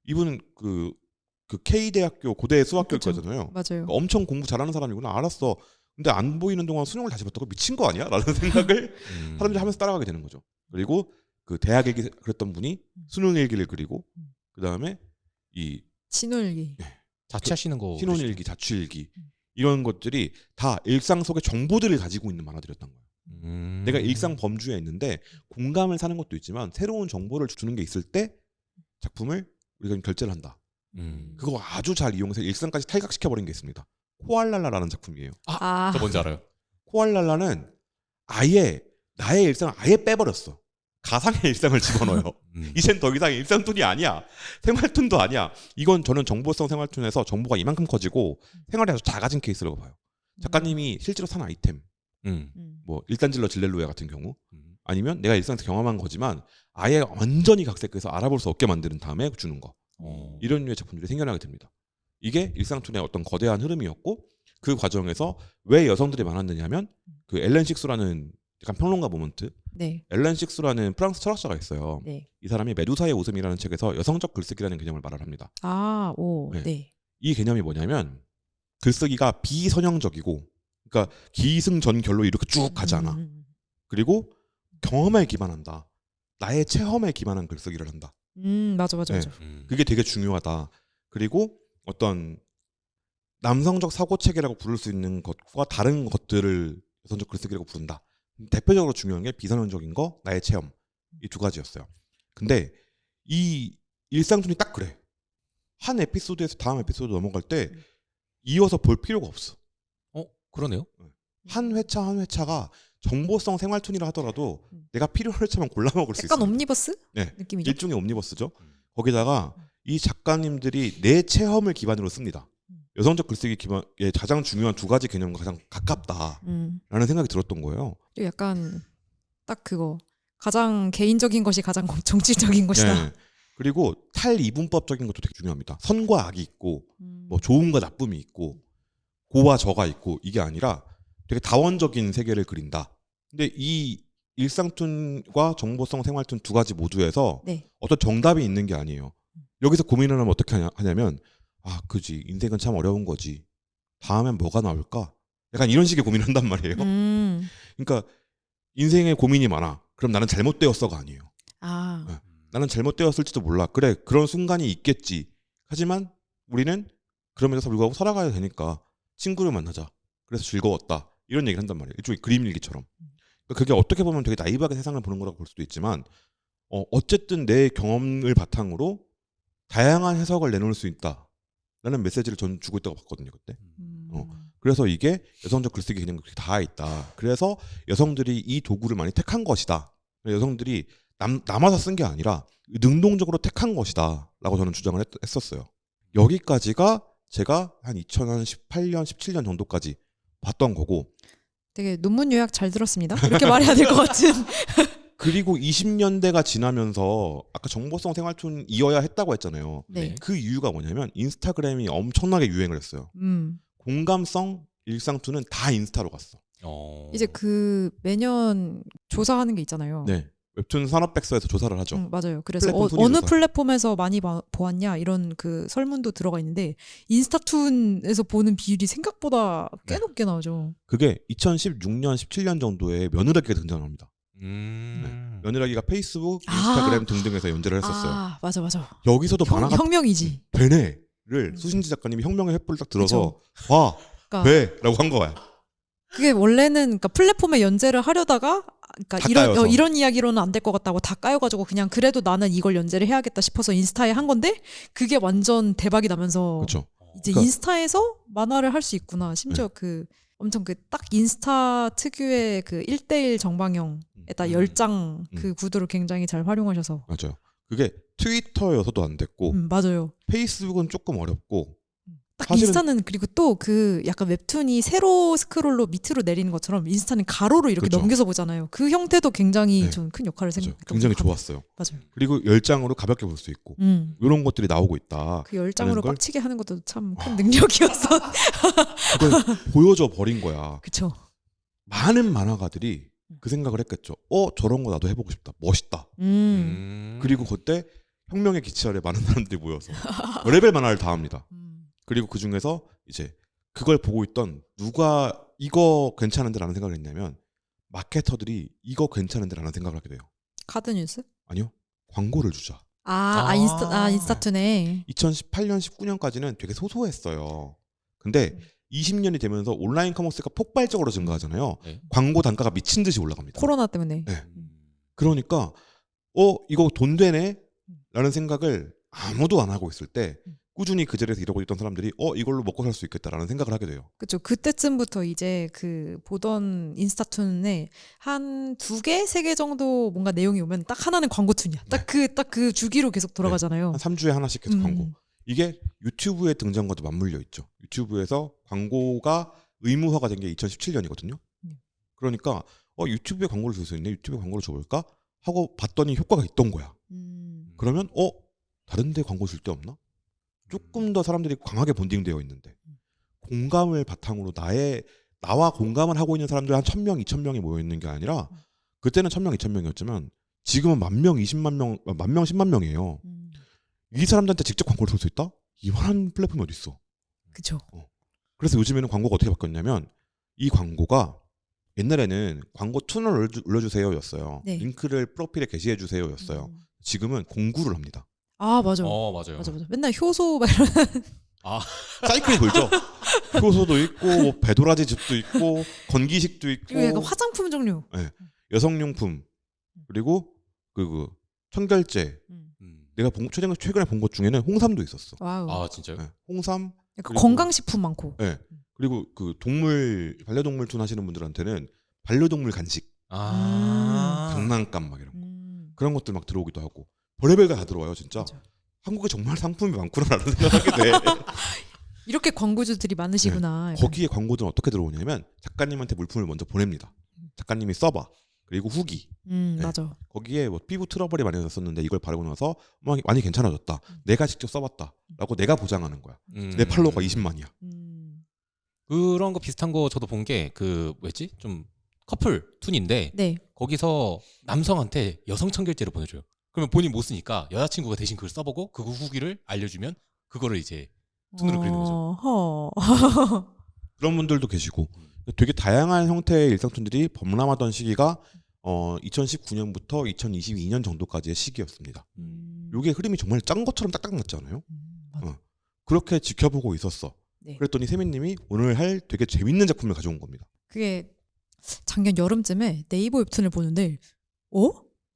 이분은 그 K대학교 고대 수학교육과잖아요. 맞아요. 그러니까 엄청 공부 잘하는 사람이구나. 알았어. 근데 안 보이는 동안 수능을 다시 봤다고 미친 거 아니야? 라는 생각을 사람들이 하면서 따라가게 되는 거죠. 그리고 그 대학 일기 그랬던 분이 수능 일기를 그리고 그 다음에 이 신혼일기. 자취하시는 거 신혼일기, 자취일기 이런 것들이 다 일상 속의 정보들을 가지고 있는 만화들이었던 거예요. 내가 일상 범주에 있는데 공감을 사는 것도 있지만 새로운 정보를 주는 게 있을 때 작품을 우리가 결제를 한다. 그거 아주 잘 이용해서 일상까지 탈각시켜버린 게 있습니다. 코알랄라라는 작품이에요. 아. 저 뭔지 알아요. 코알랄라는 아예 나의 일상을 아예 빼버렸어. 가상의 일상을 집어넣어요. 이젠 더 이상 일상툰이 아니야. 생활툰도 아니야. 이건 저는 정보성 생활툰에서 정보가 이만큼 커지고 생활이 아주 작아진 케이스라고 봐요. 작가님이 실제로 산 아이템, 뭐 일단질러 질렐로에 같은 경우 아니면 내가 일상에서 경험한 거지만 아예 완전히 각색해서 알아볼 수 없게 만드는 다음에 주는 거. 이런 류의 작품들이 생겨나게 됩니다. 이게 일상툰의 어떤 거대한 흐름이었고 그 과정에서 왜 여성들이 많았느냐면 그 엘렌 식수라는 약간 평론가 모먼트. 네. 엘렌 식수라는 프랑스 철학자가 있어요. 네. 이 사람이 메두사의 웃음이라는 책에서 여성적 글쓰기라는 개념을 말을 합니다. 아, 오. 네. 네. 이 개념이 뭐냐면 글쓰기가 비선형적이고 그러니까 기승전결로 이렇게 쭉 가지 않아. 그리고 경험에 기반한다. 나의 체험에 기반한 글쓰기를 한다. 맞아. 네. 그게 되게 중요하다. 그리고 어떤 남성적 사고 체계라고 부를 수 있는 것과 다른 것들을 여성적 글쓰기라고 부른다. 대표적으로 중요한 게 비선형적인 거, 나의 체험 이 두 가지였어요. 근데 이 일상툰이 딱 그래. 한 에피소드에서 다음 에피소드 넘어갈 때 이어서 볼 필요가 없어. 그러네요. 한 회차 한 회차가 정보성 생활툰이라 하더라도 내가 필요한 회차만 골라 먹을 수 있어요. 약간 옴니버스 네. 느낌이죠. 일종의 옴니버스죠. 거기다가 이 작가님들이 내 체험을 기반으로 씁니다. 여성적 글쓰기 기반의 가장 중요한 두 가지 개념과 가장 가깝다라는 생각이 들었던 거예요. 그리고 약간 딱 그거 가장 개인적인 것이 가장 정치적인 것이다. 네. 그리고 탈이분법적인 것도 되게 중요합니다. 선과 악이 있고 뭐 좋음과 나쁨이 있고 고와 저가 있고 이게 아니라 되게 다원적인 세계를 그린다. 근데 이 일상툰과 정보성 생활툰 두 가지 모두에서 네. 어떤 정답이 있는 게 아니에요. 여기서 고민을 하면 어떻게 하냐면 그지 인생은 참 어려운 거지. 다음엔 뭐가 나올까? 약간 이런 식의 고민을 한단 말이에요. 그러니까 인생에 고민이 많아. 그럼 나는 잘못되었어가 아니에요. 아. 네. 나는 잘못되었을지도 몰라. 그래 그런 순간이 있겠지. 하지만 우리는 그러면서 불구하고 살아가야 되니까 친구를 만나자. 그래서 즐거웠다. 이런 얘기를 한단 말이에요. 일종의 그림 일기처럼. 그러니까 그게 어떻게 보면 되게 나이브하게 세상을 보는 거라고 볼 수도 있지만 어쨌든 내 경험을 바탕으로 다양한 해석을 내놓을 수 있다라는 메시지를 전 주고 있다고 봤거든요. 그때. 그래서 이게 여성적 글쓰기 개념이 그렇게 닿아 있다. 그래서 여성들이 이 도구를 많이 택한 것이다. 여성들이 남아서 쓴 게 아니라 능동적으로 택한 것이다. 라고 저는 주장을 했었어요. 여기까지가 제가 한 2018년, 17년 정도까지 봤던 거고 되게 논문 요약 잘 들었습니다. 이렇게 말해야 될 것 같은. 그리고 20년대가 지나면서 아까 정보성 생활툰 이어야 했다고 했잖아요. 네. 그 이유가 뭐냐면 인스타그램이 엄청나게 유행을 했어요. 공감성 일상툰은 다 인스타로 갔어. 이제 그 매년 조사하는 게 있잖아요. 네. 웹툰 산업백서에서 조사를 하죠. 맞아요. 그래서 플랫폼 순위 어느 조사. 플랫폼에서 많이 보았냐 이런 그 설문도 들어가 있는데 인스타툰에서 보는 비율이 생각보다 꽤 높게 나오죠. 그게 2016년, 17년 정도에 며느라기가 등장합니다. 네. 며느라기가 페이스북, 인스타그램 등등에서 연재를 했었어요. 아, 맞아. 여기서도 만화가 혁명이지. 되네를 수신지 작가님이 혁명의 횃불을 딱 들어서 와, 그러니까 돼! 라고 한 거야. 그게 원래는 그러니까 플랫폼에 연재를 하려다가 다 그러니까 까여서. 이런 이야기로는 안 될 것 같다고 다 까여가지고 그냥 그래도 나는 이걸 연재를 해야겠다 싶어서 인스타에 한 건데 그게 완전 대박이 나면서 그렇죠. 이제 그러니까- 인스타에서 만화를 할 수 있구나. 심지어 그 엄청 그 딱 인스타 특유의 그 1대1 정방형에다 10장 그 구도를 굉장히 잘 활용하셔서 맞아요. 그게 트위터여서도 안 됐고 맞아요. 페이스북은 조금 어렵고 딱 사실은- 인스타는 그리고 또 그 약간 웹툰이 세로 스크롤로 밑으로 내리는 것처럼 인스타는 가로로 이렇게 그렇죠. 넘겨서 보잖아요. 그 형태도 굉장히 네. 좀 큰 역할을 맞아요. 생각했던 굉장히 것 같아요. 좋았어요. 맞아요. 그리고 10장으로 가볍게 볼 수 있고 이런 것들이 나오고 있다. 그 10장으로 걸- 빡치게 하는 것도 참 큰 능력이었어. 그걸 보여줘 버린 거야. 그쵸. 많은 만화가들이 그 생각을 했겠죠. 저런 거 나도 해보고 싶다. 멋있다. 그리고 그때 혁명의 기치 아래 많은 사람들이 모여서 레벨 만화를 다 합니다. 그리고 그 중에서 이제 그걸 보고 있던 누가 이거 괜찮은데 라는 생각을 했냐면 마케터들이 이거 괜찮은데 라는 생각을 하게 돼요. 카드뉴스? 아니요. 광고를 주자. 인스타툰에 2018년, 19년까지는 되게 소소했어요. 근데 20년이 되면서 온라인 커머스가 폭발적으로 증가하잖아요. 네. 광고 단가가 미친 듯이 올라갑니다. 코로나 때문에. 네. 그러니까 이거 돈 되네? 라는 생각을 아무도 안 하고 있을 때 꾸준히 그 자리에서 이러고 있던 사람들이 이걸로 먹고 살 수 있겠다라는 생각을 하게 돼요. 그쵸. 그때쯤부터 이제 그 보던 인스타툰에 한 2개, 3개 정도 뭔가 내용이 오면 딱 하나는 광고툰이야. 딱 그 주기로 계속 돌아가잖아요. 한 3주에 하나씩 계속 광고. 이게 유튜브의 등장과도 맞물려 있죠. 유튜브에서 광고가 의무화가 된 게 2017년이거든요. 그러니까 유튜브에 광고를 줄 수 있네. 유튜브에 광고를 줘볼까? 하고 봤더니 효과가 있던 거야. 그러면 다른 데 광고 줄 데 없나? 조금 더 사람들이 강하게 본딩되어 있는데 공감을 바탕으로 나와 공감을 하고 있는 사람들 한 1000명, 2000명이 모여 있는 게 아니라 그때는 1000명, 2000명이었지만 지금은 10,000명, 20만 명, 10,000명, 10만 명이에요. 이 사람들한테 직접 광고를 줄 수 있다? 이만한 플랫폼이 어디 있어? 그쵸. 그래서 요즘에는 광고가 어떻게 바뀌었냐면 이 광고가 옛날에는 광고 툰을 올려주세요였어요. 네. 링크를 프로필에 게시해주세요였어요. 지금은 공구를 합니다. 아, 맞아. 맞아요. 맞아. 맨날 효소 막 이런. 사이클이 돌죠. 효소도 있고 뭐 배도라지 즙도 있고 건기식도 있고 그리고 약간 화장품 종류. 여성용품 그리고 그 청결제. 내가 최근에 본 것 중에는 홍삼도 있었어. 와우. 진짜요? 홍삼. 약간 그리고- 건강식품 많고. 그리고 그 반려동물 툰 하시는 분들한테는 반려동물 간식, 장난감 막 이런 거. 그런 것들 막 들어오기도 하고 별의별 다 들어와요 진짜. 맞아. 한국에 정말 상품이 많구나라는 생각하게 돼. 이렇게 광고주들이 많으시구나. 거기에 광고들은 어떻게 들어오냐면 작가님한테 물품을 먼저 보냅니다. 작가님이 써봐. 그리고 후기. 맞아. 거기에 뭐 피부 트러블이 많이 났었는데 이걸 바르고 나서 많이 괜찮아졌다. 내가 직접 써봤다. 라고 내가 보장하는 거야. 내 팔로워가 20만이야. 그런 거 비슷한 거 저도 본 게 그 뭐였지? 좀 커플 툰인데 네. 거기서 남성한테 여성 청결제를 보내줘요. 그러면 본인 못 쓰니까 여자친구가 대신 그걸 써보고 그 후기를 알려주면 그거를 이제 툰으로 그리는 거죠. 그런 분들도 계시고 되게 다양한 형태의 일상툰들이 범람하던 시기가 2019년부터 2022년 정도까지의 시기였습니다. 이게 흐름이 정말 짠 것처럼 딱딱 맞지 않아요? 그렇게 지켜보고 있었어. 네. 그랬더니 세민님이 오늘 할 되게 재밌는 작품을 가져온 겁니다. 그게 작년 여름쯤에 네이버 웹툰을 보는데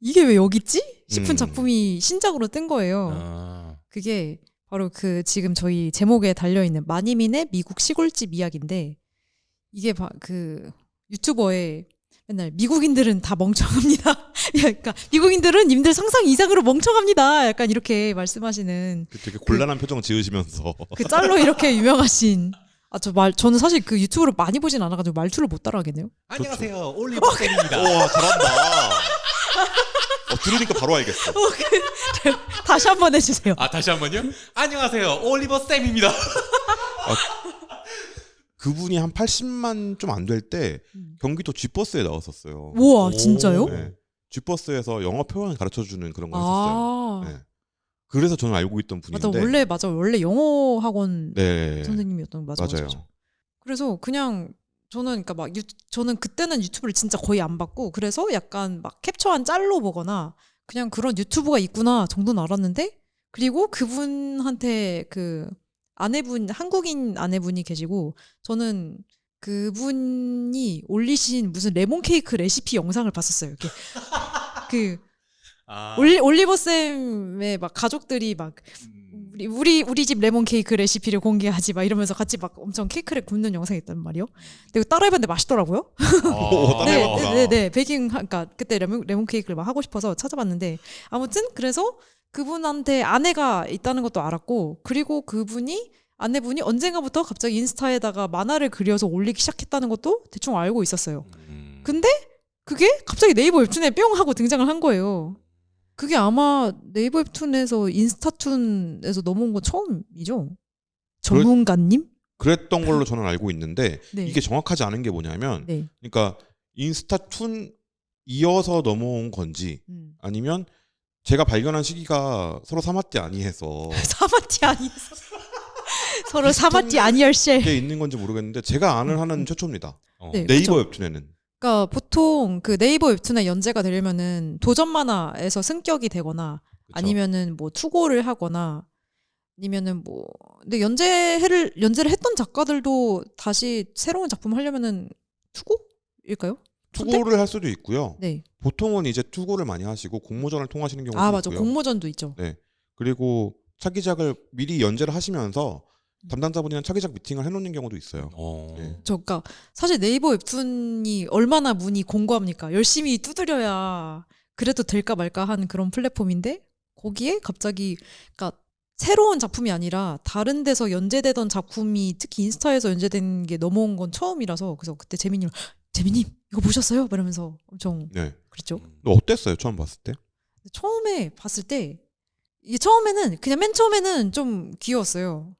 이게 왜 여기 있지? 싶은 작품이 신작으로 뜬 거예요. 그게 바로 그 지금 저희 제목에 달려있는 마니민의 미국 시골집 이야기인데 이게 그 유튜버에 맨날 미국인들은 다 멍청합니다. 그러니까 미국인들은 님들 상상 이상으로 멍청합니다. 약간 이렇게 말씀하시는 되게 곤란한 표정 지으시면서 그 짤로 이렇게 유명하신 저는 사실 그 유튜브를 많이 보진 않아가지고 말투를 못 따라하겠네요. 안녕하세요. 올리버 쌤입니다. 와 잘한다. 들으니까 바로 알겠어. 다시 한번 해주세요. 아, 다시 한번요. 안녕하세요. 올리버 쌤입니다. 그분이 한 80만 좀 안 될 때 경기도 G버스에 나왔었어요. 우와 오. 진짜요? 네. G버스에서 영어 표현 가르쳐주는 그런 거 했었어요. 아 네. 그래서 저는 알고 있던 분인데. 원래 영어 학원 네. 선생님이었던 거 맞아요. 맞아. 그래서 그냥 저는 그러니까 저는 그때는 유튜브를 진짜 거의 안 봤고 그래서 약간 막 캡처한 짤로 보거나 그냥 그런 유튜브가 있구나 정도는 알았는데 그리고 그분한테 그 한국인 아내분이 계시고 저는 그분이 올리신 무슨 레몬 케이크 레시피 영상을 봤었어요. 이렇게 그 올리버 쌤의 막 가족들이 막 우리 집 레몬 케이크 레시피를 공개하지 막 이러면서 같이 막 엄청 케이크를 굽는 영상이 있단 말이에요. 근데 따라해봤는데 맛있더라고요. 네. 그러니까 그때 레몬 케이크를 막 하고 싶어서 찾아봤는데 아무튼 그래서 그분한테 아내가 있다는 것도 알았고 그리고 아내분이 언젠가부터 갑자기 인스타에다가 만화를 그려서 올리기 시작했다는 것도 대충 알고 있었어요. 근데 그게 갑자기 네이버 웹툰에 뿅 하고 등장을 한 거예요. 그게 아마 네이버 웹툰에서 인스타툰에서 넘어온 건 처음이죠? 전문가님? 그랬던 걸로 저는 알고 있는데 네. 이게 정확하지 않은 게 뭐냐면 네. 그러니까 인스타툰 이어서 넘어온 건지 아니면 제가 발견한 시기가 서로 사마띠 아니해서 사마띠 아니어서 서로 사마띠 아니얼세. 게 있는 건지 모르겠는데 제가 아는 한은 최초입니다. 네, 네이버 그쵸. 웹툰에는. 그러니까 보통 그 네이버 웹툰에 연재가 되려면은 도전 만화에서 승격이 되거나 그쵸? 아니면은 뭐 투고를 하거나 아니면은 뭐 근데 연재를 했던 작가들도 다시 새로운 작품 하려면은 투고일까요? 투고를 할 수도 있고요. 네. 보통은 이제 투고를 많이 하시고 공모전을 통하시는 경우도 아 맞아 있고요. 공모전도 있죠. 네. 그리고 차기작을 미리 연재를 하시면서 담당자분이랑 차기작 미팅을 해놓는 경우도 있어요. 네. 그러니까 사실 네이버 웹툰이 얼마나 문이 공고합니까? 열심히 두드려야 그래도 될까 말까 하는 그런 플랫폼인데 거기에 갑자기 그러니까 새로운 작품이 아니라 다른 데서 연재되던 작품이 특히 인스타에서 연재된 게 넘어온 건 처음이라서 그래서 그때 재민님 이거 보셨어요? 이러면서 엄청 네. 그랬죠. 어땠어요? 처음 봤을 때? 처음에 봤을 때 이게 처음에는 그냥 맨 처음에는 좀 귀여웠어요.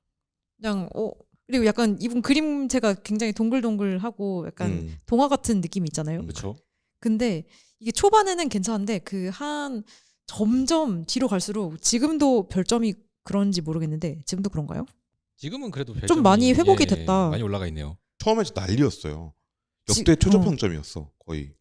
그냥 그리고 약간 이분 그림체가 굉장히 동글동글하고 약간 동화 같은 느낌이 있잖아요. 그렇죠. 근데 이게 초반에는 괜찮은데 점점 뒤로 갈수록 지금도 별점이 그런지 모르겠는데 지금도 그런가요? 지금은 그래도 별점이, 좀 많이 회복이 됐다. 많이 올라가 있네요. 처음에 진짜 난리였어요. 역대 최저 평점이었어 거의.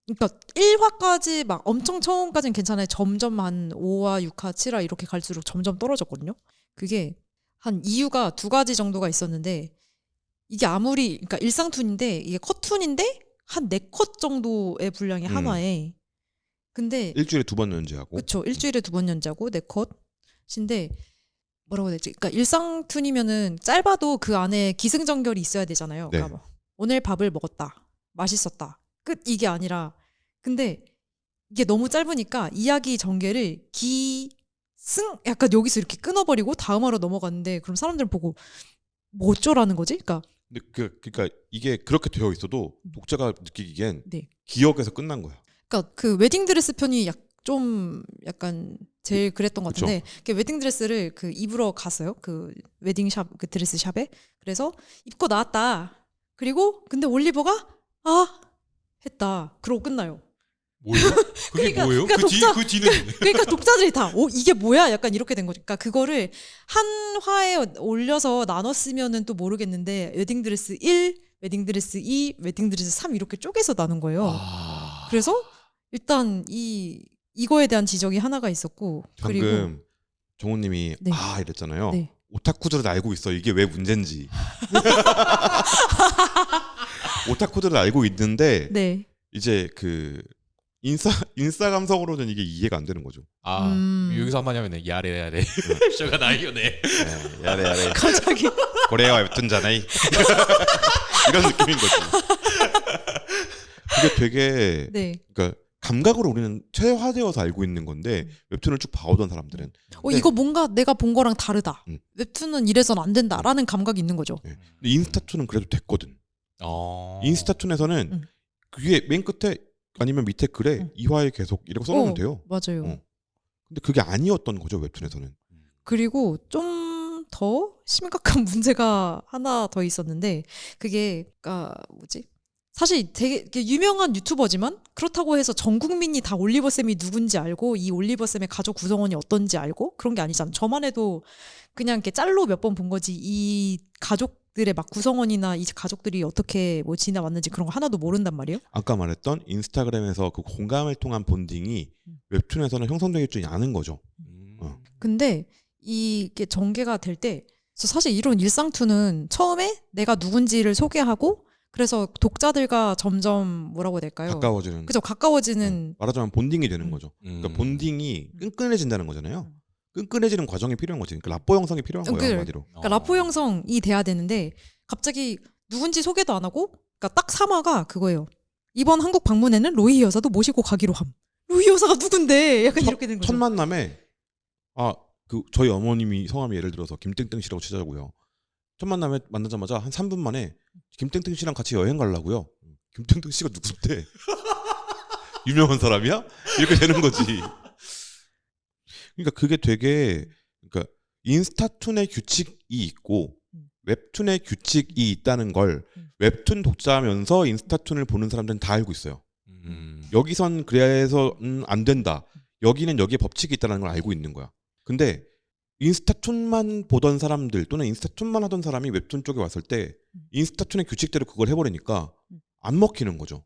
그러니까 1화까지 막 엄청 처음까지는 괜찮아요. 점점 한 5화, 6화, 7화 이렇게 갈수록 점점 떨어졌거든요. 그게 한 이유가 두 가지 정도가 있었는데 이게 그러니까 일상툰인데 이게 컷툰인데 한 4컷 정도의 분량이 한 화에 근데 일주일에 2번 연재하고. 그렇죠. 일주일에 2번 연재하고 4컷인데 뭐라고 해야 되지? 그러니까 일상툰이면은 짧아도 그 안에 기승전결이 있어야 되잖아요. 네. 그러니까 뭐 오늘 밥을 먹었다. 맛있었다. 끝 이게 아니라 근데 이게 너무 짧으니까 이야기 전개를 약간 여기서 이렇게 끊어버리고 다음화로 넘어갔는데 그럼 사람들 보고 뭐 어쩌라는 거지? 그러니까 그러니까 이게 그렇게 되어 있어도 독자가 느끼기엔 네. 기억에서 끝난 거야. 그러니까 그 웨딩드레스 편이 좀 약간 제일 그랬던 것 같은데 그 웨딩드레스를 그 입으러 갔어요. 그 웨딩샵 그 드레스 샵에. 그래서 입고 나왔다. 그리고 근데 올리버가 했다. 그러고 끝나요. 뭐예요? 그게 그러니까- 뭐예요? 그러니까 그 뒤는 그러니까 독자들이 다 이게 뭐야? 약간 이렇게 된 거죠. 그러니까 그거를 한 화에 올려서 나눴으면은 또 모르겠는데 웨딩드레스 1, 웨딩드레스 2, 웨딩드레스 3 이렇게 쪼개서 나눈 거예요. 그래서 일단 이거에 대한 지적이 하나가 있었고 그리고 방금 정우님이 네. 이랬잖아요. 네. 오타쿠들은 알고 있어. 이게 왜 문제인지. 오타쿠들은 알고 있는데 네. 이제 그 인싸 감성으로는 이게 이해가 안 되는 거죠. 아 여기서 한마디 하면 야래 야래 쇼가 나이요네. 야래 야래 갑자기 고래와 웹툰잖아이 이런 느낌인 거지. 그게 되게 네. 그러니까 감각으로 우리는 최화되어서 알고 있는 건데 웹툰을 쭉 봐오던 사람들은 이거 뭔가 내가 본 거랑 다르다. 음. 웹툰은 이래선 안 된다라는 감각이 있는 거죠. 네. 근데 인스타툰은 그래도 됐거든. 인스타툰에서는 그게 맨 끝에 아니면 밑에 글에 이화에 계속 이렇게 써놓으면 돼요. 맞아요. 근데 그게 아니었던 거죠 웹툰에서는. 그리고 좀 더 심각한 문제가 하나 더 있었는데 그게 뭐지? 사실 되게 유명한 유튜버지만 그렇다고 해서 전 국민이 다 올리버 쌤이 누군지 알고 이 올리버 쌤의 가족 구성원이 어떤지 알고 그런 게 아니잖아. 저만 해도 그냥 이렇게 짤로 몇 번 본 거지 이 가족들의 막 구성원이나 이 가족들이 어떻게 뭐 지나왔는지 그런 거 하나도 모른단 말이에요. 아까 말했던 인스타그램에서 그 공감을 통한 본딩이 웹툰에서는 형성되기 좀 않은 거죠. 근데 이게 전개가 될 때 사실 이런 일상툰은 처음에 내가 누군지를 소개하고 그래서 독자들과 점점 뭐라고 해야 될까요? 가까워지는. 그죠, 가까워지는. 말하자면 본딩이 되는 거죠. 그러니까 본딩이 끈끈해진다는 거잖아요. 끈끈해지는 과정이 필요한 거지. 그러니까 라포 형성이 필요한 거예요, 한마디로. 그러니까 라포 형성이 돼야 되는데 갑자기 누군지 소개도 안 하고, 그러니까 딱 3화가 그거예요. 이번 한국 방문에는 로이 여사도 모시고 가기로 함. 로이 여사가 누군데? 약간 이렇게 된 거죠. 첫 만남에 저희 어머님이 성함이 예를 들어서 김땡땡 씨라고 치자고요. 첫 만남에 만나자마자 한 3분 만에 김땡땡 씨랑 같이 여행 가려고요. 김땡땡 씨가 누군데? 유명한 사람이야? 이렇게 되는 거지. 그러니까 그게 되게 그러니까 인스타툰의 규칙이 있고 웹툰의 규칙이 있다는 걸 웹툰 독자면서 인스타툰을 보는 사람들은 다 알고 있어요. 여기선 그래서 안 된다. 여기는 여기에 법칙이 있다는 걸 알고 있는 거야. 근데 인스타툰만 보던 사람들 또는 인스타툰만 하던 사람이 웹툰 쪽에 왔을 때 인스타툰의 규칙대로 그걸 해버리니까 안 먹히는 거죠.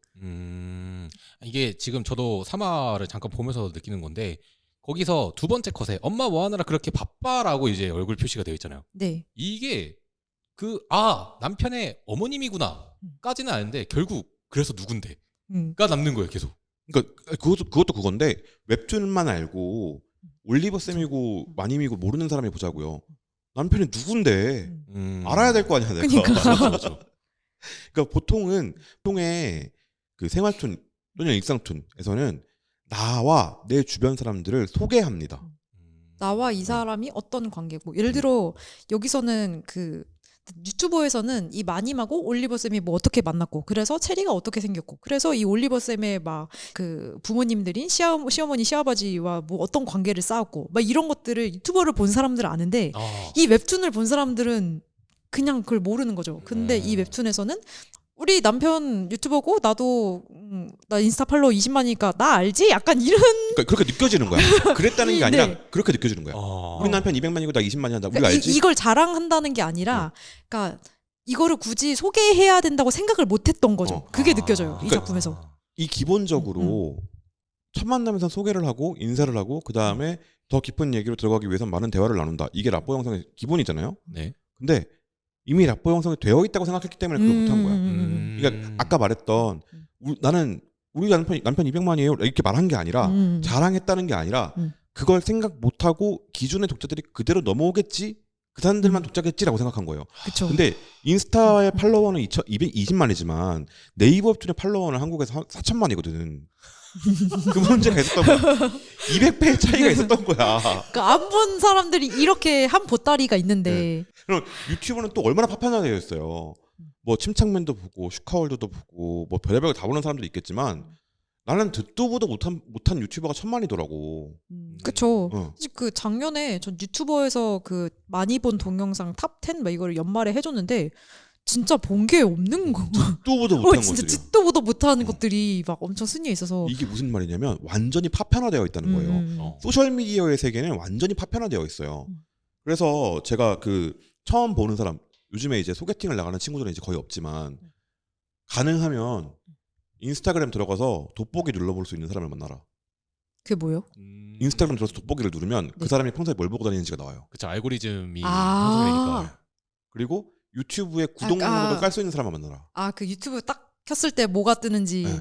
이게 지금 저도 3화를 잠깐 보면서 느끼는 건데 거기서 두 번째 컷에 엄마 뭐 하느라 그렇게 바빠라고 이제 얼굴 표시가 되어 있잖아요. 네. 이게 남편의 어머님이구나까지는 아는데 결국 그래서 누군데가 남는 거예요, 계속. 그러니까 그것도 그건데 웹툰만 알고 올리버 쌤이고 마님이고 모르는 사람이 보자고요. 남편이 누군데 알아야 될 거 아니야, 내가. 그러니까. 그러니까 보통의 그 생활툰 또는 일상툰에서는 나와 내 주변 사람들을 소개합니다. 나와 이 사람이 어떤 관계고, 예를 들어 여기서는 그 유튜버에서는 이 마님하고 올리버 쌤이 뭐 어떻게 만났고, 그래서 체리가 어떻게 생겼고, 그래서 이 올리버 쌤의 막 그 부모님들인 시어머니 시아버지와 뭐 어떤 관계를 쌓았고, 막 이런 것들을 유튜버를 본 사람들은 아는데 이 웹툰을 본 사람들은 그냥 그걸 모르는 거죠. 근데 이 웹툰에서는 우리 남편 유튜버고 나도 나 인스타 팔로워 20만이니까 나 알지? 약간 이런. 그러니까 그렇게 느껴지는 거야. 그랬다는 게 아니라 네. 그렇게 느껴지는 거야. 우리 남편 200만이고 나 20만이 한다. 우리가 알지? 이걸 자랑한다는 게 아니라, 그러니까 이거를 굳이 소개해야 된다고 생각을 못했던 거죠. 그게 느껴져요, 이 작품에서. 이 기본적으로 첫 만남에서 소개를 하고 인사를 하고 그 다음에 더 깊은 얘기로 들어가기 위해서 많은 대화를 나눈다. 이게 라포 형성의 기본이잖아요. 네. 근데 이미 라포 형성이 되어 있다고 생각했기 때문에 그걸 못한 거야. 그러니까 아까 말했던 나는 우리 남편 200만이에요 이렇게 말한 게 아니라 자랑했다는 게 아니라 그걸 생각 못하고 기존의 독자들이 그대로 넘어오겠지, 그 사람들만 독자겠지라고 생각한 거예요. 그쵸. 근데 인스타의 팔로워는 220만이지만 네이버 웹툰의 팔로워는 한국에서 4천만이거든. 그 문제가 있었던 거야. 200배의 차이가 있었던 거야. 그러니까 안 본 사람들이 이렇게 한 보따리가 있는데. 네. 그럼 유튜브는 또 얼마나 파편화되어 있어요. 뭐 침착맨도 보고 슈카월드도 보고 뭐 별의별 다 보는 사람들이 있겠지만 나는 듣도 보도 못한 유튜버가 1000만이더라고. 그쵸. 사실 그 작년에 전 유튜버에서 그 많이 본 동영상 탑 10 막 이거를 연말에 해줬는데 진짜 본 게 없는 거. 듣도 보도 못한 진짜 것들이요. 듣도 보도 못하는 것들이 막 엄청 순위에 있어서. 이게 무슨 말이냐면 완전히 파편화되어 있다는 거예요. 소셜미디어의 세계는 완전히 파편화되어 있어요. 그래서 제가 그 처음 보는 사람, 요즘에 이제 소개팅을 나가는 친구들은 이제 거의 없지만 가능하면 인스타그램 들어가서 돋보기 눌러볼 수 있는 사람을 만나라. 그게 뭐예요? 인스타그램 들어서 돋보기를 누르면 그 사람이 평소에 뭘 보고 다니는지가 나와요. 그쵸, 알고리즘이 형성되니까. 그리고 유튜브에 구독 누르고 깔 수 있는 사람을 만나라. 그 유튜브 딱 켰을 때 뭐가 뜨는지. 네.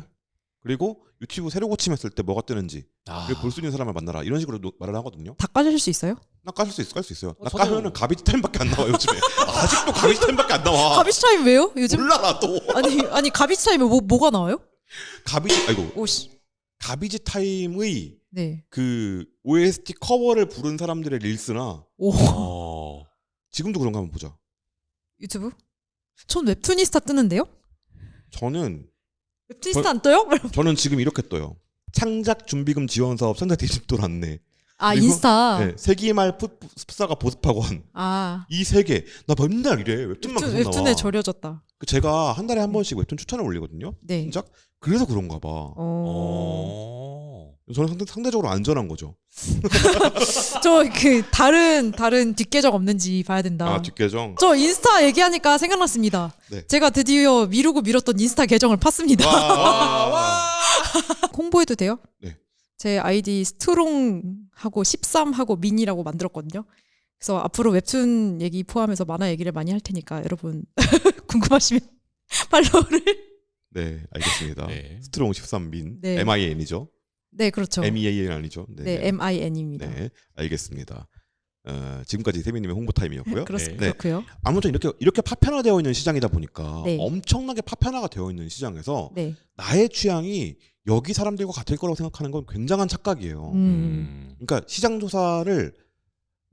그리고 유튜브 새로 고침했을 때 뭐가 뜨는지 아. 볼 수 있는 사람을 만나라 이런 식으로 말을 하거든요. 다 까실 수 있어요? 나 깔 수 있어요. 나 저도- 까면은 가비지 타임밖에 안 나와 요즘에. 아직도 가비지 타임밖에 안 나와. 가비치 타임 왜요? 요즘 몰라 나도. 아니 가비치 타임에 뭐가 나와요? 아이고 오씨. 가비지 타임의 네. 그 OST 커버를 부른 사람들의 릴스나 오 어. 지금도 그런 거 한번 보자. 유튜브? 전 웹툰이스타 뜨는데요? 저는 웹툰이스타 안 떠요? 저는 지금 이렇게 떠요. 창작 준비금 지원 사업 창작 디지털 안내. 아 그리고- 인스타. 네, 세기말 풋사가 보습학원. 아 이 세 개. 나 맨날 이래. 웹툰만 계속 웹툰에 나와. 절여졌다. 제가 한 달에 한 번씩 웹툰 추천을 올리거든요. 네. 신작. 그래서 그런가 봐. 어. 저는 상대적으로 안전한 거죠. 저 그 다른 뒷계정 없는지 봐야 된다. 아 뒷계정. 저 인스타 얘기하니까 생각났습니다. 네. 제가 드디어 미루고 미뤘던 인스타 계정을 팠습니다. 와. 홍보해도 돼요? 네. 제 아이디 스트롱하고 13하고 민이라고 만들었거든요. 그래서 앞으로 웹툰 얘기 포함해서 만화 얘기를 많이 할 테니까 여러분 궁금하시면 팔로우를. 네, 알겠습니다. 네. 스트롱 13민. 네. MIN이죠. 네, 그렇죠. MEAN 아니죠. 네, MIN입니다. 네, 알겠습니다. 지금까지 세미님의 홍보 타임이었고요. 그렇습니다. 네. 그렇고요. 아무튼 이렇게 파편화되어 있는 시장이다 보니까 네. 엄청나게 파편화가 되어 있는 시장에서 네. 나의 취향이 여기 사람들과 같을 거라고 생각하는 건 굉장한 착각이에요. 그러니까 시장 조사를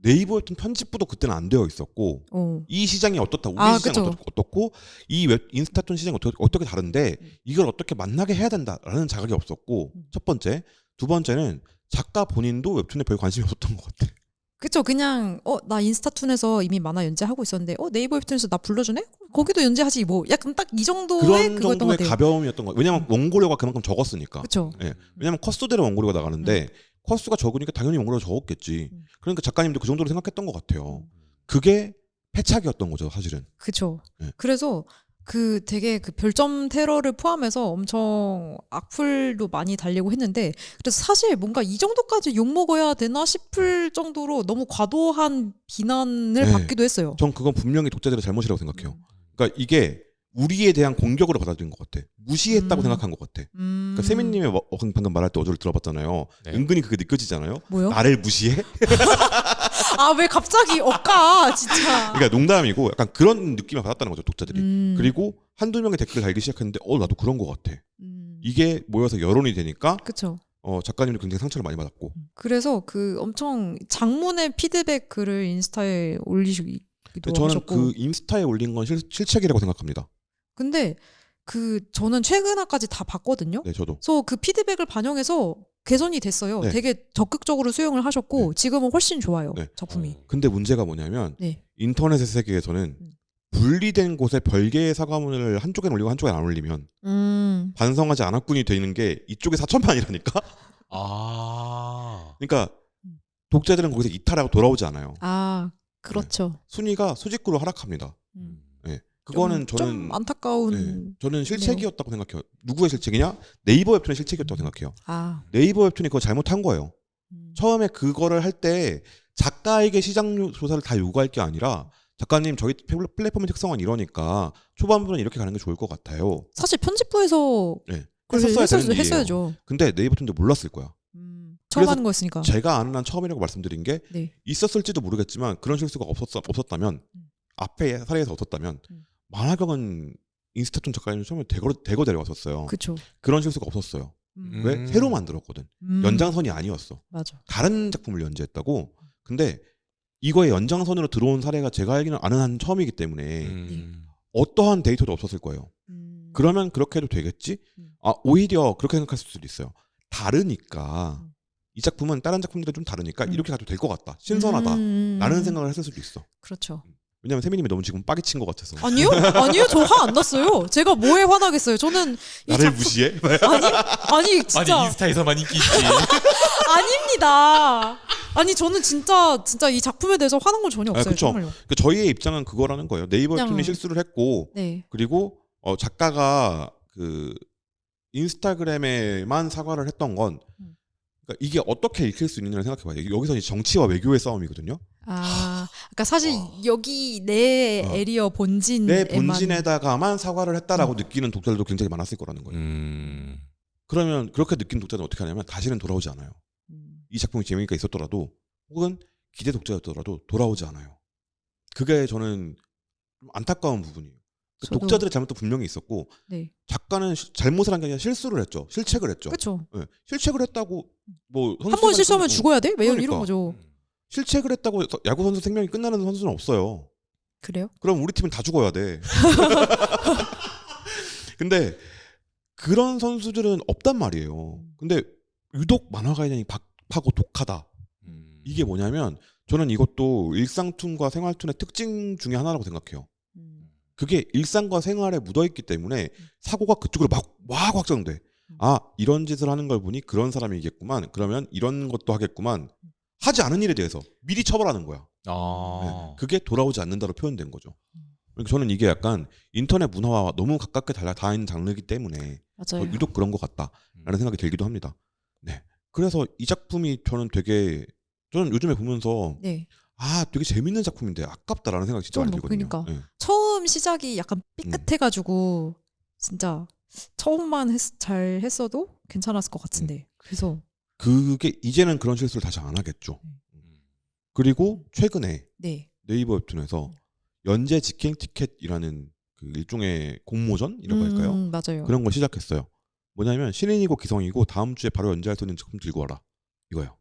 네이버 웹툰 편집부도 그때는 안 되어 있었고 오. 이 시장이 어떻다, 우리 아, 시장이 그쵸. 어떻고 이 인스타툰 시장이 어떻게 다른데 이걸 어떻게 만나게 해야 된다라는 자각이 없었고 첫 번째, 두 번째는 작가 본인도 웹툰에 별 관심이 없었던 것 같아. 그쵸. 그냥 나 인스타툰에서 이미 만화 연재하고 있었는데 네이버 웹툰에서 나 불러주네? 거기도 연재하지 뭐. 약간 딱 이 정도의 그런 그거였던 것 정도의 같아요. 가벼움이었던 거. 왜냐면 원고료가 그만큼 적었으니까. 그쵸. 예. 왜냐면 커스대로 원고료가 나가는데 커스가 적으니까 당연히 원고료가 적었겠지. 그러니까 작가님도 그 정도로 생각했던 것 같아요. 그게 패착이었던 거죠, 사실은. 그쵸. 네. 그래서 되게 별점 테러를 포함해서 엄청 악플도 많이 달리고 했는데 그래서 사실 뭔가 이 정도까지 욕먹어야 되나 싶을 정도로 너무 과도한 비난을 네. 받기도 했어요. 전 그건 분명히 독자들의 잘못이라고 생각해요. 그러니까 이게 우리에 대한 공격으로 받아들인 것 같아. 무시했다고 생각한 것 같아. 그러니까 세민님의 방금 말할 때 어조를 들어봤잖아요. 네. 은근히 그게 느껴지잖아요. 뭐요? 나를 무시해? 아 왜 갑자기 억까 진짜. 그러니까 농담이고 약간 그런 느낌을 받았다는 거죠, 독자들이. 그리고 그리고 한두 명의 댓글을 달기 시작했는데 나도 그런 것 같아. 음. 이게 모여서 여론이 되니까 그쵸. 작가님도 굉장히 상처를 많이 받았고. 그래서 엄청 장문의 피드백 글을 인스타에 올리시기도 저는 하셨고. 그 인스타에 올린 건 실책이라고 생각합니다. 근데 저는 최근화까지 다 봤거든요. 네, 저도. 그래서 그 피드백을 반영해서 개선이 됐어요. 네. 되게 적극적으로 수용을 하셨고 지금은 훨씬 좋아요. 네. 작품이. 근데 문제가 뭐냐면 네. 인터넷의 세계에서는 분리된 곳에 별개의 사과문을 한쪽에 올리고 한쪽에 안 올리면 반성하지 않았군이 되는 게 이쪽에 4천만이라니까. 아. 그러니까 독자들은 거기서 이탈하고 돌아오지 않아요. 아 그렇죠. 순위가 수직구로 하락합니다. 음. 네. 그거는 좀 저는 안타까운. 저는 실책이었다고 생각해요. 누구의 실책이냐? 네이버 웹툰의 실책이었다고 생각해요. 아. 네이버 웹툰이 그거 잘못한 거예요. 음. 처음에 그거를 할 때 작가에게 시장 조사를 다 요구할 게 아니라 작가님 저희 플랫폼의 특성은 이러니까 초반부는 이렇게 가는 게 좋을 것 같아요. 사실 편집부에서 네. 그걸 했었어야 되는 일이에요. 했어야죠. 근데 네이버 툰도 몰랐을 거야. 처음 그래서 하는 거였으니까. 제가 아는 한 처음이라고 말씀드린 게 네. 있었을지도 모르겠지만 그런 실수가 없었다면 앞에 사례에서 없었다면 만화경은 인스타툰 작가님 처음에 대거 데려왔었어요. 그렇죠. 그런 실수가 없었어요. 왜? 새로 만들었거든. 연장선이 아니었어. 맞아. 다른 작품을 연재했다고. 근데 이거의 연장선으로 들어온 사례가 제가 알기는 아는 한 처음이기 때문에 어떠한 데이터도 없었을 거예요. 그러면 그렇게 해도 되겠지? 오히려 그렇게 생각할 수도 있어요. 다르니까 이 작품은 다른 작품들과 좀 다르니까 이렇게 가도 될 것 같다. 신선하다. 라는 생각을 했을 수도 있어. 그렇죠. 왜냐면 세미님이 너무 지금 빡이 친 것 같아서. 아니요? 아니요. 저 화 안 났어요. 제가 뭐에 화나겠어요. 저는 이 나를 작품- 무시해? 아니 진짜 아니 인스타에서만 인기 있지. 아닙니다. 아니 저는 진짜 이 작품에 대해서 화난 건 전혀 없어요. 그쵸. 정말요. 그러니까 저희의 입장은 그거라는 거예요. 네이버 그냥- 웹툰이 실수를 했고 네. 그리고 작가가 그 인스타그램에만 사과를 했던 건 그러니까 이게 어떻게 읽힐 수 있느냐를 생각해봐요. 여기서 이제 정치와 외교의 싸움이거든요. 아, 그러니까 사실 여기 내 에리어 본진 내 본진에다가만 사과를 했다라고 느끼는 독자들도 굉장히 많았을 거라는 거예요. 그러면 그렇게 느낀 독자는 어떻게 하냐면 다시는 돌아오지 않아요. 이 작품이 재미가 있었더라도 혹은 기대 독자였더라도 돌아오지 않아요. 그게 저는 좀 안타까운 부분이에요. 저도- 독자들의 잘못도 분명히 있었고 네. 작가는 잘못을 한 게 아니라 실수를 했죠. 실책을 했죠. 그렇죠. 네. 실책을 했다고 뭐 한 번 선수가 실수하면 있어도- 죽어야 돼? 왜 그러니까. 이런 거죠. 실책을 했다고 야구 선수 생명이 끝나는 선수는 없어요. 그래요? 그럼 우리 팀은 다 죽어야 돼. 근데 그런 선수들은 없단 말이에요. 근데 유독 만화가인이 박하고 독하다. 이게 뭐냐면 저는 이것도 일상툰과 생활툰의 특징 중에 하나라고 생각해요. 그게 일상과 생활에 묻어있기 때문에 사고가 그쪽으로 막 확장돼. 아, 이런 짓을 하는 걸 보니 그런 사람이겠구만. 그러면 이런 것도 하겠구만. 하지 않은 일에 대해서 미리 처벌하는 거야. 네. 그게 돌아오지 않는다로 표현된 거죠. 그러니까 저는 이게 약간 인터넷 문화와 너무 가깝게 닿아있는 장르이기 때문에 맞아요. 유독 그런 것 같다라는 생각이 들기도 합니다. 네. 그래서 이 작품이 저는 요즘에 보면서 네. 아, 되게 재밌는 작품인데 아깝다라는 생각이 진짜 많이 좀 들거든요. 그러니까. 네. 처음 시작이 약간 삐끗해가지고 진짜 처음만 잘 했어도 괜찮았을 것 같은데. 그래서 그게 이제는 그런 실수를 다시 안 하겠죠. 그리고 최근에 네. 네이버 웹툰에서 연재 직행 티켓이라는 그 일종의 공모전이라고 할까요? 맞아요. 그런 걸 시작했어요. 뭐냐면 신인이고 기성이고 다음 주에 바로 연재할 수 있는 작품 들고 와라. 이거예요.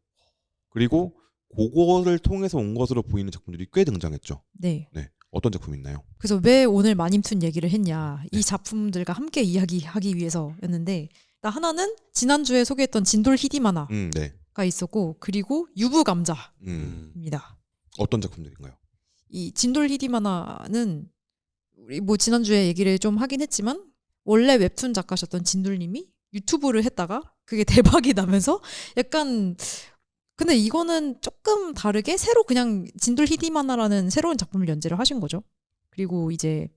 그리고 그거를 통해서 온 것으로 보이는 작품들이 꽤 등장했죠. 네. 네. 어떤 작품이 있나요? 그래서 왜 오늘 마님툰 얘기를 했냐. 네. 이 작품들과 함께 이야기하기 위해서였는데 일단 하나는 지난주에 소개했던 진돌 히디마나가 네. 있었고 그리고 유부감자입니다. 어떤 작품들인가요? 이 진돌 히디마나는 우리 뭐 지난주에 얘기를 좀 하긴 했지만 원래 웹툰 작가셨던 진돌님이 유튜브를 했다가 그게 대박이 나면서 약간 근데 이거는 조금 다르게 새로 그냥 진돌 히디마나라는 새로운 작품을 연재를 하신 거죠. 그리고 이제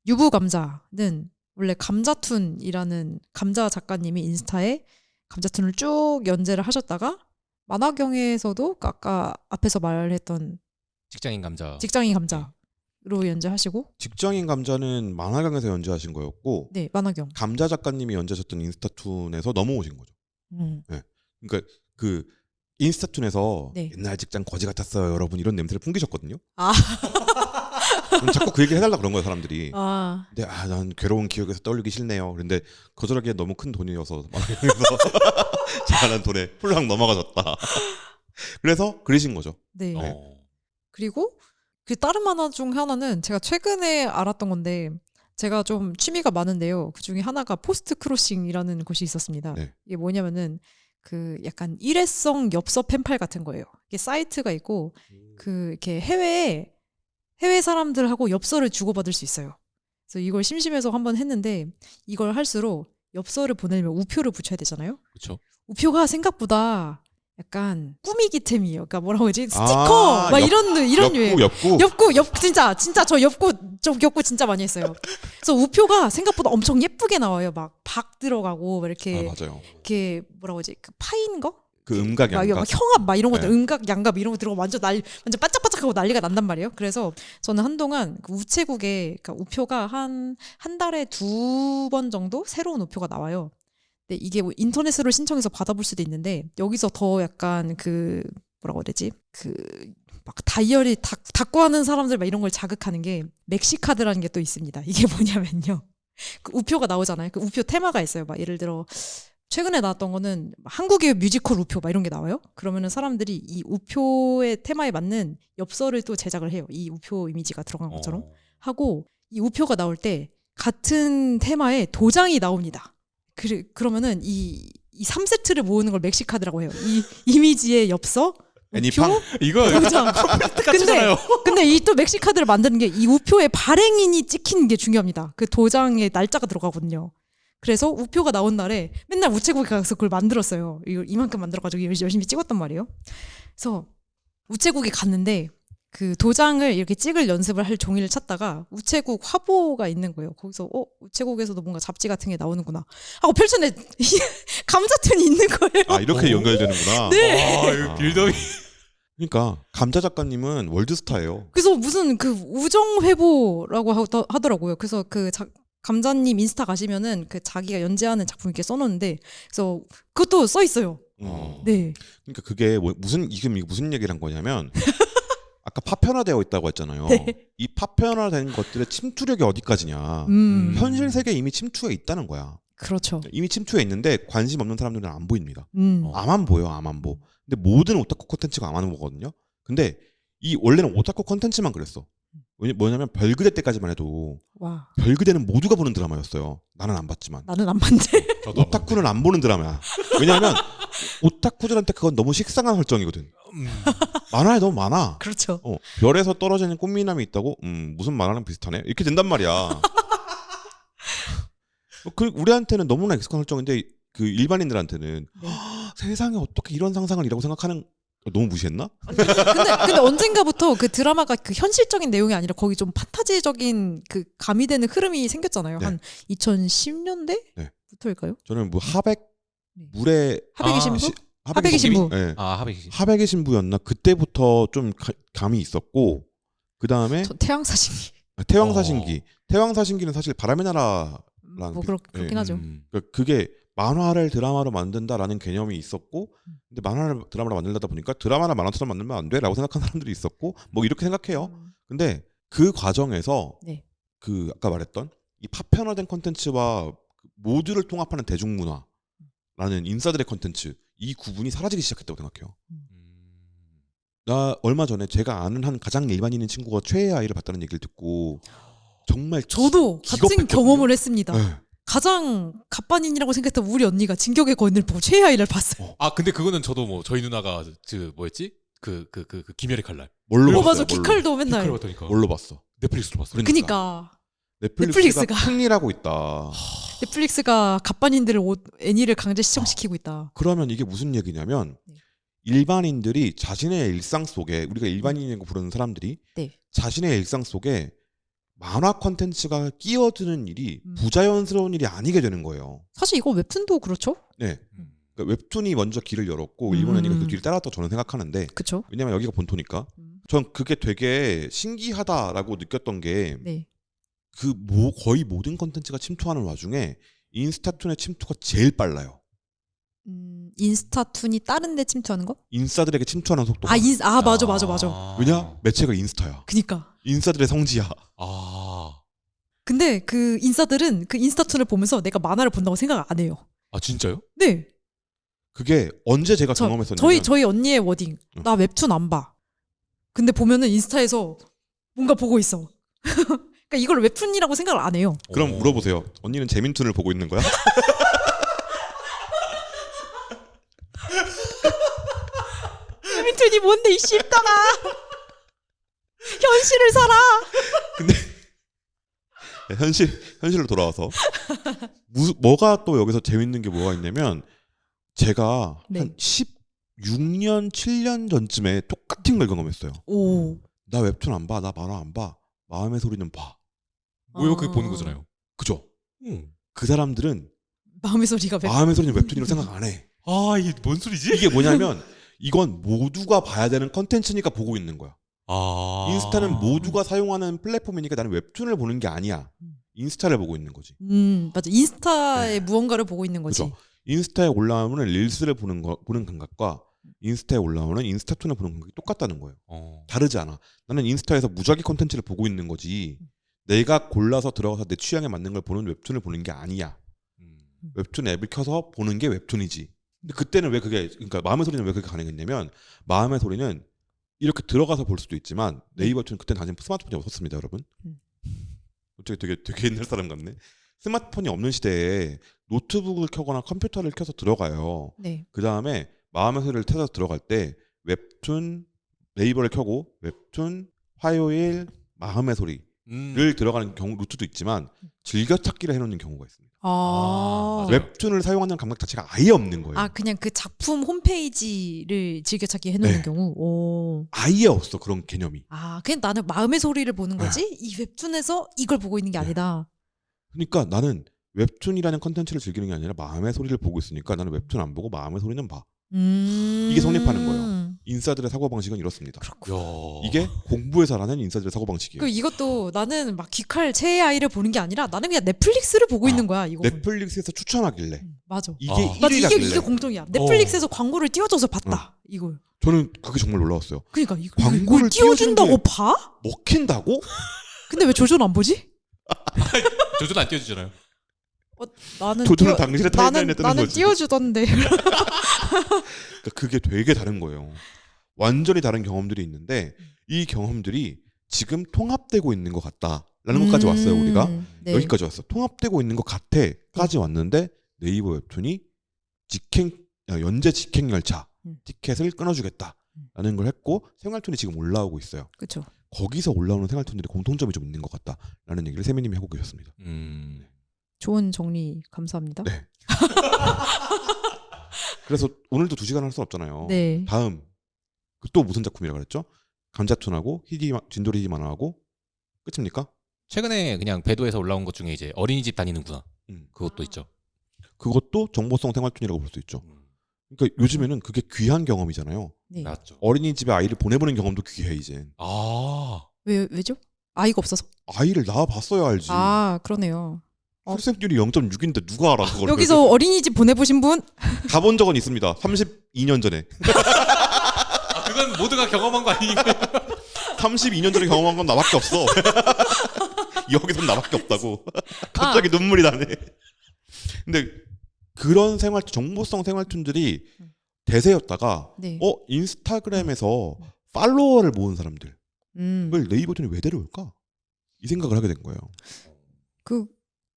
유부감자는 원래 감자툰이라는 감자 작가님이 인스타에 감자툰을 쭉 연재를 하셨다가 만화경에서도 아까 앞에서 말했던 직장인 감자. 직장인 감자로 연재하시고 직장인 감자는 만화경에서 연재하신 거였고 네 만화경 감자 작가님이 연재하셨던 인스타툰에서 넘어오신 거죠. 그러니까 그 인스타툰에서 네. 옛날 직장 거지 같았어요 여러분 이런 냄새를 풍기셨거든요. 아. 자꾸 그 얘기를 해달라 그런 거예요 사람들이. 아 근데 난 괴로운 기억에서 떠올리기 싫네요. 그런데 거절하기에 너무 큰 돈이어서 만화경에서 제가 돈에 훌랑 넘어가졌다. 그래서 그러신 거죠. 네. 어. 그리고 그 다른 만화 중 하나는 제가 최근에 알았던 건데 제가 좀 취미가 많은데요. 그 중에 하나가 포스트 크로싱이라는 곳이 있었습니다. 네. 이게 뭐냐면은 그 약간 일회성 엽서 펜팔 같은 거예요. 이게 사이트가 있고 그 이렇게 해외 사람들하고 엽서를 주고받을 수 있어요. 그래서 이걸 심심해서 한번 했는데 이걸 할수록 엽서를 보내려면 우표를 붙여야 되잖아요. 그렇죠. 우표가 생각보다 약간 꾸미기템이에요. 그러니까 뭐라고 하지? 스티커 막 이런 유행. 엽구 진짜 저 엽구 진짜 많이 했어요. 그래서 우표가 생각보다 엄청 예쁘게 나와요. 막 박 들어가고 이렇게 맞아요. 이렇게 뭐라고 하지? 그 파인 거? 그 음각 막 양각. 형압 막 이런 것들 네. 음각 양갑 이런 거 들어가 완전 반짝반짝하고 난리가 난단 말이에요. 그래서 저는 한동안 그 우체국에 그러니까 우표가 한 달에 2번 정도 새로운 우표가 나와요. 근데 이게 뭐 인터넷으로 신청해서 받아볼 수도 있는데 여기서 더 약간 그 뭐라고 해야 되지? 그 막 다이어리 닦고 하는 사람들 막 이런 걸 자극하는 게 멕시카드라는 게 또 있습니다. 이게 뭐냐면요. 그 우표가 나오잖아요. 그 우표 테마가 있어요. 막 예를 들어 최근에 나왔던 거는 한국의 뮤지컬 우표 막 이런 게 나와요. 그러면은 사람들이 이 우표의 테마에 맞는 엽서를 또 제작을 해요. 이 우표 이미지가 들어간 것처럼 하고 이 우표가 나올 때 같은 테마의 도장이 나옵니다. 그러면은 이 3세트를 모으는 걸 멕시카드라고 해요. 이 이미지의 엽서, 애니팡? 우표, 이거 도장. 똑같잖아요. 근데 이 또 멕시카드를 만드는 게 이 우표에 발행인이 찍힌 게 중요합니다. 그 도장에 날짜가 들어가거든요. 그래서 우표가 나온 날에 맨날 우체국에 가서 그걸 만들었어요. 이걸 이만큼 만들어가지고 열심히 찍었단 말이에요. 그래서 우체국에 갔는데 그 도장을 이렇게 찍을 연습을 할 종이를 찾다가 우체국 화보가 있는 거예요. 거기서 우체국에서도 뭔가 잡지 같은 게 나오는구나 하고 펼쳤는데 감자툰이 있는 거예요. 아 이렇게 연결되는구나. 네. 이거 빌더이. 그러니까 감자 작가님은 월드스타예요. 그래서 무슨 그 우정회보라고 하더라고요. 그래서 그 감자님 인스타 가시면은 그 자기가 연재하는 작품 이렇게 써놓는데 그래서 그것도 써 있어요. 네. 그러니까 그게 이게 무슨 얘기를 한 거냐면 아까 파편화되어 있다고 했잖아요. 네. 이 파편화된 것들의 침투력이 어디까지냐. 현실 세계에 이미 침투해 있다는 거야. 그렇죠. 이미 침투해 있는데 관심 없는 사람들은 안 보입니다. 음. 암만 보여, 암만 보. 근데 모든 오타쿠 콘텐츠가 암만 보거든요. 근데 이 원래는 오타쿠 콘텐츠만 그랬어. 뭐냐면 별그대 때까지만 해도 와. 별그대는 모두가 보는 드라마였어요. 나는 안 봤지만. 나는 안 봤는데. 저도 오타쿠는 안 보는 드라마야. 왜냐하면 오타쿠들한테 그건 너무 식상한 설정이거든. 만화에 너무 많아. 그렇죠. 별에서 떨어지는 꽃미남이 있다고? 무슨 만화랑 비슷하네? 이렇게 된단 말이야. 그 우리한테는 너무나 익숙한 설정인데 그 일반인들한테는 네. 세상에 어떻게 이런 상상을 이라고 생각하는 너무 무시했나? 근데 언젠가부터 그 드라마가 그 현실적인 내용이 아니라 거기 좀 판타지적인 그 가미되는 흐름이 생겼잖아요. 네. 한 2010년대부터일까요? 저는 뭐 네. 물에 하백의 신부? 하백의 하백의 신부. 네. 하백이. 하백의 신부였나? 그때부터 좀 감이 있었고 그 다음에 저 태양사신기. 태왕사신기. 태왕사신기는 사실 바람의 나라 뭐 그렇긴 하죠. 그러니까 그게 만화를 드라마로 만든다라는 개념이 있었고 근데 만화를 드라마로 만들다 보니까 드라마나 만화처럼 만들면 안 돼라고 생각하는 사람들이 있었고 뭐 이렇게 생각해요. 근데 그 과정에서 네. 그 아까 말했던 이 파편화된 콘텐츠와 모두를 통합하는 대중문화라는 인싸들의 콘텐츠 이 구분이 사라지기 시작했다고 생각해요. 나 얼마 전에 제가 아는 한 가장 일반인인 친구가 최애 아이를 봤다는 얘기를 듣고 정말 저도 같은 기겁했거든요. 경험을 했습니다. 네. 가장 갑반인이라고 생각했던 우리 언니가 진격의 거인을 보고 최애 아이를 봤어요. 근데 그거는 저도 뭐 저희 누나가 그 뭐였지? 그 김열의 칼날. 뭘로 봤어요? 맞아. 뭘로? 귀칼도 맨날. 피크를 봤다니까. 뭘로 봤어? 넷플릭스로 봤어. 그니까 넷플릭스가 풍리라고 있다. 넷플릭스가 갑반인들을 애니를 강제 시청시키고 있다. 그러면 이게 무슨 얘기냐면 네. 일반인들이 자신의 일상 속에 우리가 일반인이라고 부르는 사람들이 네. 자신의 일상 속에 만화 콘텐츠가 끼어드는 일이 부자연스러운 일이 아니게 되는 거예요. 사실 이거 웹툰도 그렇죠? 네. 그러니까 웹툰이 먼저 길을 열었고 일본 애니가 그 길을 따랐다고 저는 생각하는데 그렇죠. 왜냐면 여기가 본토니까 전 그게 되게 신기하다라고 느꼈던 게 네. 거의 모든 콘텐츠가 침투하는 와중에 인스타툰의 침투가 제일 빨라요. 인스타툰이 다른 데 침투하는 거? 인싸들에게 침투하는 속도가. 맞아. 왜냐? 매체가 인스타야. 그니까. 인싸들의 성지야. 근데 그 인싸들은 그 인스타툰을 보면서 내가 만화를 본다고 생각 안 해요. 진짜요? 네. 그게 언제 제가 경험했었냐면 저희 언니의 워딩. 나 웹툰 안 봐. 근데 보면은 인스타에서 뭔가 보고 있어. 그러니까 이걸 웹툰이라고 생각을 안 해요. 그럼 물어보세요. 언니는 재민툰을 보고 있는 거야? 재민툰이 뭔데 이 씹다가. 현실을 살아. 근데 현실로 돌아와서 뭐가 또 여기서 재밌는 게 뭐가 있냐면 제가 네. 한 16년 7년 전쯤에 똑같은 걸 경험했어요. 오. 나 웹툰 안 봐. 나 만화 안 봐. 마음의 소리는 봐. 왜 그게 보는 거잖아요. 그죠? 그 사람들은 마음의 소리가 마음의 소리는 웹툰이라고 생각 안 해. 이게 뭔 소리지? 이게 뭐냐면 이건 모두가 봐야 되는 컨텐츠니까 보고 있는 거야. 인스타는 모두가 사용하는 플랫폼이니까 나는 웹툰을 보는 게 아니야. 인스타를 보고 있는 거지. 맞아. 인스타에 무언가를 보고 있는 거지. 그죠? 인스타에 올라오는 릴스를 보는 감각과 인스타에 올라오는 인스타툰을 보는 감각이 똑같다는 거예요. 다르지 않아. 나는 인스타에서 무작위 콘텐츠를 보고 있는 거지. 내가 골라서 들어가서 내 취향에 맞는 걸 보는 웹툰을 보는 게 아니야. 웹툰 앱을 켜서 보는 게 웹툰이지. 근데 그때는 왜 그러니까 마음의 소리는 왜 그렇게 가능했냐면 마음의 소리는 이렇게 들어가서 볼 수도 있지만 네이버툰 그때는 당시 스마트폰이 없었습니다, 여러분. 되게 옛날 사람 같네. 스마트폰이 없는 시대에 노트북을 켜거나 컴퓨터를 켜서 들어가요. 네. 그 다음에 마음의 소리를 켜서 들어갈 때 웹툰 네이버를 켜고 웹툰 화요일 마음의 소리를 들어가는 경우 루트도 있지만 즐겨찾기를 해놓는 경우가 있습니다. 맞아요. 웹툰을 사용하는 감각 자체가 아예 없는 거예요. 그냥 그 작품 홈페이지를 즐겨찾기 해놓는 네. 경우. 오. 아예 없어 그런 개념이. 그냥 나는 마음의 소리를 보는 거지. 이 웹툰에서 이걸 보고 있는 게 아니다. 그러니까 나는 웹툰이라는 컨텐츠를 즐기는 게 아니라 마음의 소리를 보고 있으니까 나는 웹툰 안 보고 마음의 소리는 봐. 이게 성립하는 거예요. 인싸들의 사고방식은 이렇습니다. 야. 이게 공부에서 하는 인싸들의 사고방식이에요. 그 이것도 나는 막 귀칼 제 아이를 보는 게 아니라 나는 그냥 넷플릭스를 보고 있는 거야. 이거. 넷플릭스에서 추천하길래 맞아. 이게 아. 맞아, 이게 1위라길래 공통이야. 넷플릭스에서 광고를 띄워줘서 봤다. 이거. 저는 그게 정말 놀라웠어요. 그러니까 이거 광고를 이걸 띄워준다고 띄워주는 봐? 먹힌다고? 근데 왜 조조는 안 보지? 조조는 안 띄워주잖아요. 나는 조조는 당신의 타임라인에 나는 뜨는 나는 거지. 띄워주던데. 그러니까 그게 되게 다른 거예요. 완전히 다른 경험들이 있는데 이 경험들이 지금 통합되고 있는 것 같다라는 것까지 왔어요. 우리가 네. 여기까지 왔어. 통합되고 있는 것 같아까지 왔는데 네이버 웹툰이 연재 직행 열차 티켓을 끊어주겠다라는 걸 했고 생활툰이 지금 올라오고 있어요. 그렇죠. 거기서 올라오는 생활툰들이 공통점이 좀 있는 것 같다라는 얘기를 세미님이 하고 계셨습니다. 좋은 정리 감사합니다. 네. 그래서 오늘도 2시간 할 수 없잖아요. 네. 다음 또 무슨 작품이라고 그랬죠? 감자툰하고 진돌이 히디 만화하고 끝입니까? 최근에 그냥 배도에서 올라온 것 중에 이제 어린이집 다니는구나. 그것도 있죠. 그것도 정보성 생활툰이라고 볼 수 있죠. 그러니까 요즘에는 그게 귀한 경험이잖아요. 네. 맞죠. 어린이집에 아이를 보내보는 경험도 귀해 이제. 아. 왜죠? 아이가 없어서? 아이를 낳아봤어야 알지. 아, 그러네요. 출생률이 0.6인데 누가 알아 그걸. 여기서 어린이집 보내보신 분? 가본 적은 있습니다. 32년 전에. 아, 그건 모두가 경험한 거 아니니까. 32년 전에 경험한 건 나밖에 없어. 여기선 나밖에 없다고. 갑자기 눈물이 나네. 근데 그런 정보성 생활툰들이 대세였다가 네. 인스타그램에서 팔로워를 모은 사람들 음. 을 네이버툰이 왜 데려올까? 이 생각을 하게 된 거예요. 그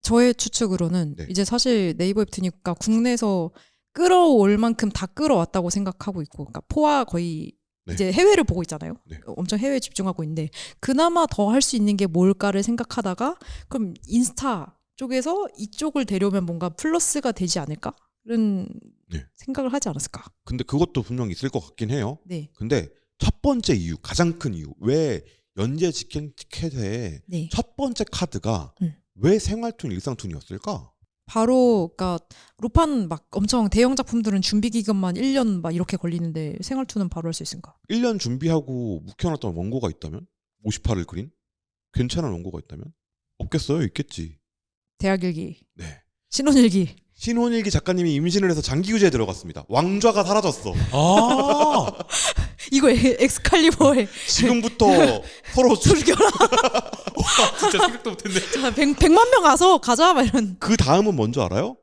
저의 추측으로는 네. 이제 사실 네이버 웹툰이니까 국내에서 끌어올 만큼 다 끌어왔다고 생각하고 있고, 그러니까 포화 거의 네. 이제 해외를 보고 있잖아요. 네. 엄청 해외에 집중하고 있는데 그나마 더 할 수 있는 게 뭘까를 생각하다가 그럼 인스타 쪽에서 이쪽을 데려오면 뭔가 플러스가 되지 않을까는 네. 생각을 하지 않았을까. 근데 그것도 분명 있을 것 같긴 해요. 네. 근데 첫 번째 이유, 가장 큰 이유, 왜 연재 직행 티켓의 네. 첫 번째 카드가 왜 생활툰, 일상툰이었을까? 바로 그러니까 로판 막 엄청 대형 작품들은 준비 기간만 1년 막 이렇게 걸리는데 생활투는 바로 할 수 있을까? 1년 준비하고 묵혀놨던 원고가 있다면? 58을 그린? 괜찮은 원고가 있다면? 없겠어요? 있겠지. 대학일기, 네. 신혼일기. 신혼일기 작가님이 임신을 해서 장기유죄에 들어갔습니다. 왕좌가 사라졌어. 아. 이거 엑스칼리버에 지금부터 서로 죽여라. 진짜 생각도 못했네. 100만 명 가서 가자 막 이런. 그 다음은 뭔지 알아요?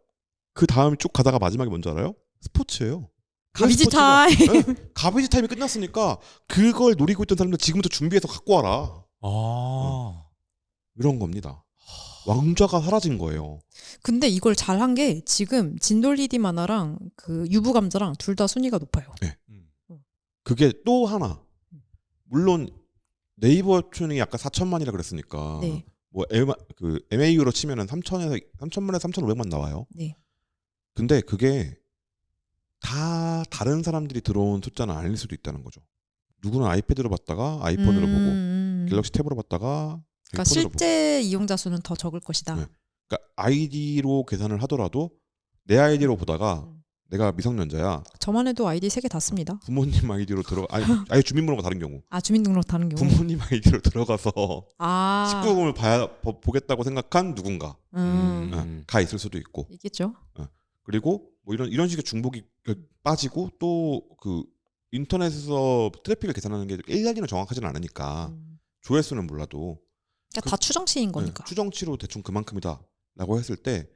그 다음 쭉 가다가 마지막에 뭔지 알아요? 스포츠예요. 가비지 스포츠가- 타임. 네, 가비지 타임이 끝났으니까 그걸 노리고 있던 사람들 지금부터 준비해서 갖고 와라. 아. 이런 겁니다. 왕좌가 사라진 거예요. 근데 이걸 잘한 게 지금 진돌리디 만화랑 그 유부감자랑 둘 다 순위가 높아요. 그게 또 하나. 물론 네이버 웹툰이 아까 4천만이라 그랬으니까 네. 뭐 MAU로 치면은 3천에서 3천만에서 3,500만 나와요. 네. 근데 그게 다 다른 사람들이 들어온 숫자는 아닐 수도 있다는 거죠. 누구는 아이패드로 봤다가 아이폰으로 보고 갤럭시 탭으로 봤다가 그러니까 폰으로 보고. 실제 이용자 수는 더 적을 것이다. 네. 그러니까 아이디로 계산을 하더라도 내 아이디로 보다가 내가 미성년자야. 저만 해도 아이디 3개 다 씁니다. 부모님 아이디로 아예 주민번호가 다른 경우. 아, 주민등록 다른 경우. 부모님 아이디로 들어가서 아. 19금을 보겠다고 생각한 누군가 가 있을 수도 있고. 있겠죠. 그리고 뭐 이런 식의 중복이 빠지고 또 그 인터넷에서 트래픽을 계산하는 게 1단위는 정확하지는 않으니까 조회수는 몰라도 그러니까 다 추정치인 거니까. 추정치로 대충 그만큼이다라고 했을 때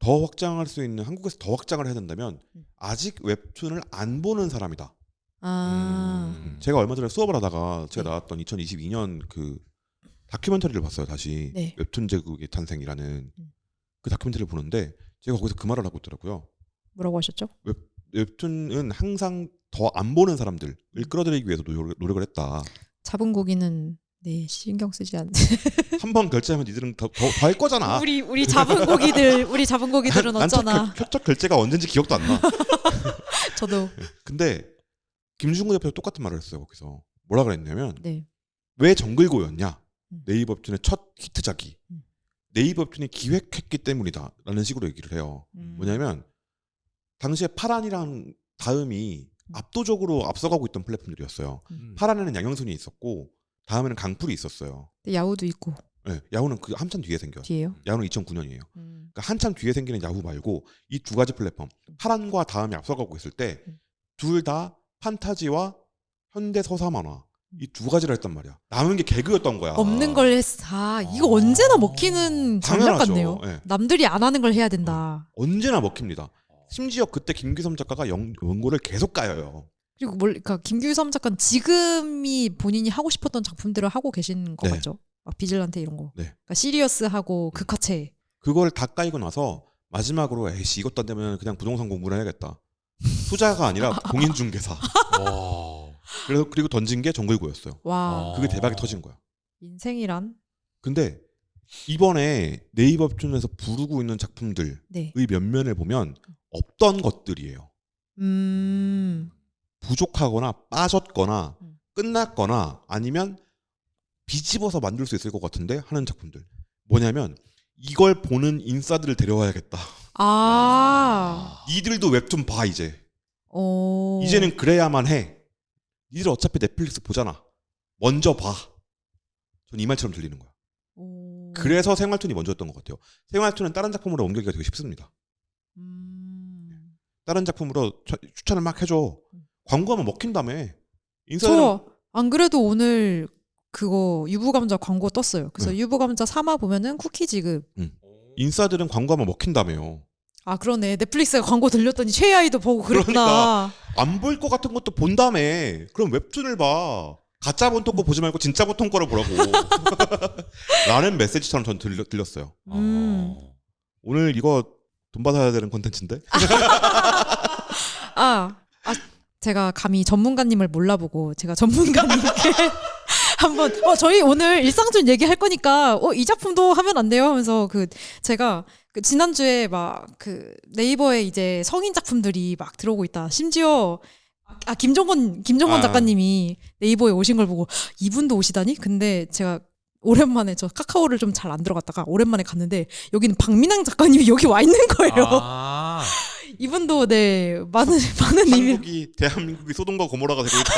더 확장할 수 있는 한국에서 더 확장을 해야 된다면 아직 웹툰을 안 보는 사람이다. 아. 제가 얼마 전에 수업을 하다가 제가 네. 나왔던 2022년 그 다큐멘터리를 봤어요. 다시 네. 웹툰 제국의 탄생이라는 그 다큐멘터리를 보는데 제가 거기서 그 말을 하고 있더라고요. 뭐라고 하셨죠? 웹툰은 항상 더 안 보는 사람들을 끌어들이기 위해서 노력을 했다. 잡은 고기는 네 신경 쓰지 않는. 한 번 결제하면 니들은 더 할 거잖아. 우리 잡은 고기들은 어쩌나. 첫 결제가 언젠지 기억도 안 나. 저도. 근데 김중근 대표도 똑같은 말을 했어요. 거기서 뭐라 그랬냐면 네. 왜 정글고였냐? 네이버 웹툰의 첫 히트작이 네이버 웹툰이 기획했기 때문이다라는 식으로 얘기를 해요. 뭐냐면 당시에 파란이랑 다음이 압도적으로 앞서가고 있던 플랫폼들이었어요. 파란에는 양형선이 있었고 다음에는 강풀이 있었어요. 야후도 있고 네, 야후는 그 한참 뒤에 생겨요. 뒤에요. 야후는 2009년이에요. 그러니까 한참 뒤에 생기는 야후 말고 이 두 가지 플랫폼 파란과 다음에 앞서가고 있을 때 둘 다 판타지와 현대 서사 만화 이 두 가지를 했단 말이야. 남은 게 개그였던 거야. 없는 걸 했어. 이거 언제나 먹히는 전략 당연하죠. 같네요. 네. 남들이 안 하는 걸 해야 된다. 언제나 먹힙니다. 심지어 그때 김규섬 작가가 원고를 계속 까여요. 그리고 그러니까 김규섬 작가는 지금이 본인이 하고 싶었던 작품들을 하고 계신 거 네. 맞죠? 막 비질란테 이런 거. 네. 그러니까 시리어스하고 극화체. 그걸 다 까이고 나서 마지막으로 에이씨 이것도 안 되면 그냥 부동산 공부를 해야겠다. 투자가 아니라 공인중개사. 그리고 던진 게 정글고였어요. 와, 그게 대박이 터진 거야. 인생이란? 근데 이번에 네이버 웹툰에서 부르고 있는 작품들의 네. 면면을 보면 없던 것들이에요. 부족하거나 빠졌거나 끝났거나 아니면 뒤집어서 만들 수 있을 것 같은데 하는 작품들. 뭐냐면 이걸 보는 인싸들을 데려와야겠다. 니들도 웹툰 봐 이제. 이제는 그래야만 해. 니들 어차피 넷플릭스 보잖아. 먼저 봐. 전 이 말처럼 들리는 거야. 그래서 생활툰이 먼저였던 것 같아요. 생활툰은 다른 작품으로 옮기기가 되게 쉽습니다. 다른 작품으로 추천을 막 해줘. 광고하면 먹힌다며. 인사는 저 안 그래도 오늘 그거 유부감자 광고 떴어요. 그래서 네. 유부감자 3화 보면은 쿠키 지급. 인싸들은 광고하면 먹힌다며요. 아 그러네. 넷플릭스가 광고 들렸더니 최아이도 보고 그랬구나. 안 볼 것 같은 것도 본다며. 그럼 웹툰을 봐. 가짜 본통 거 보지 말고 진짜 본통 거를 보라고. 라는 메시지처럼 전 들렸어요. 오늘 이거 돈 받아야 되는 콘텐츠인데? 제가 감히 전문가님을 몰라보고 제가 전문가님께 한번 저희 오늘 일상툰 얘기할 거니까 이 작품도 하면 안 돼요 하면서 제가 지난주에 막 네이버에 이제 성인 작품들이 막 들어오고 있다. 심지어 김정건 작가님이 네이버에 오신 걸 보고 이분도 오시다니? 근데 제가 오랜만에 저 카카오를 좀 잘 안 들어갔다가 오랜만에 갔는데 여기는 박민항 작가님이 여기 와 있는 거예요. 이분도 네 많은 의미. 대한민국이 소돔과 고모라가 되고 있다.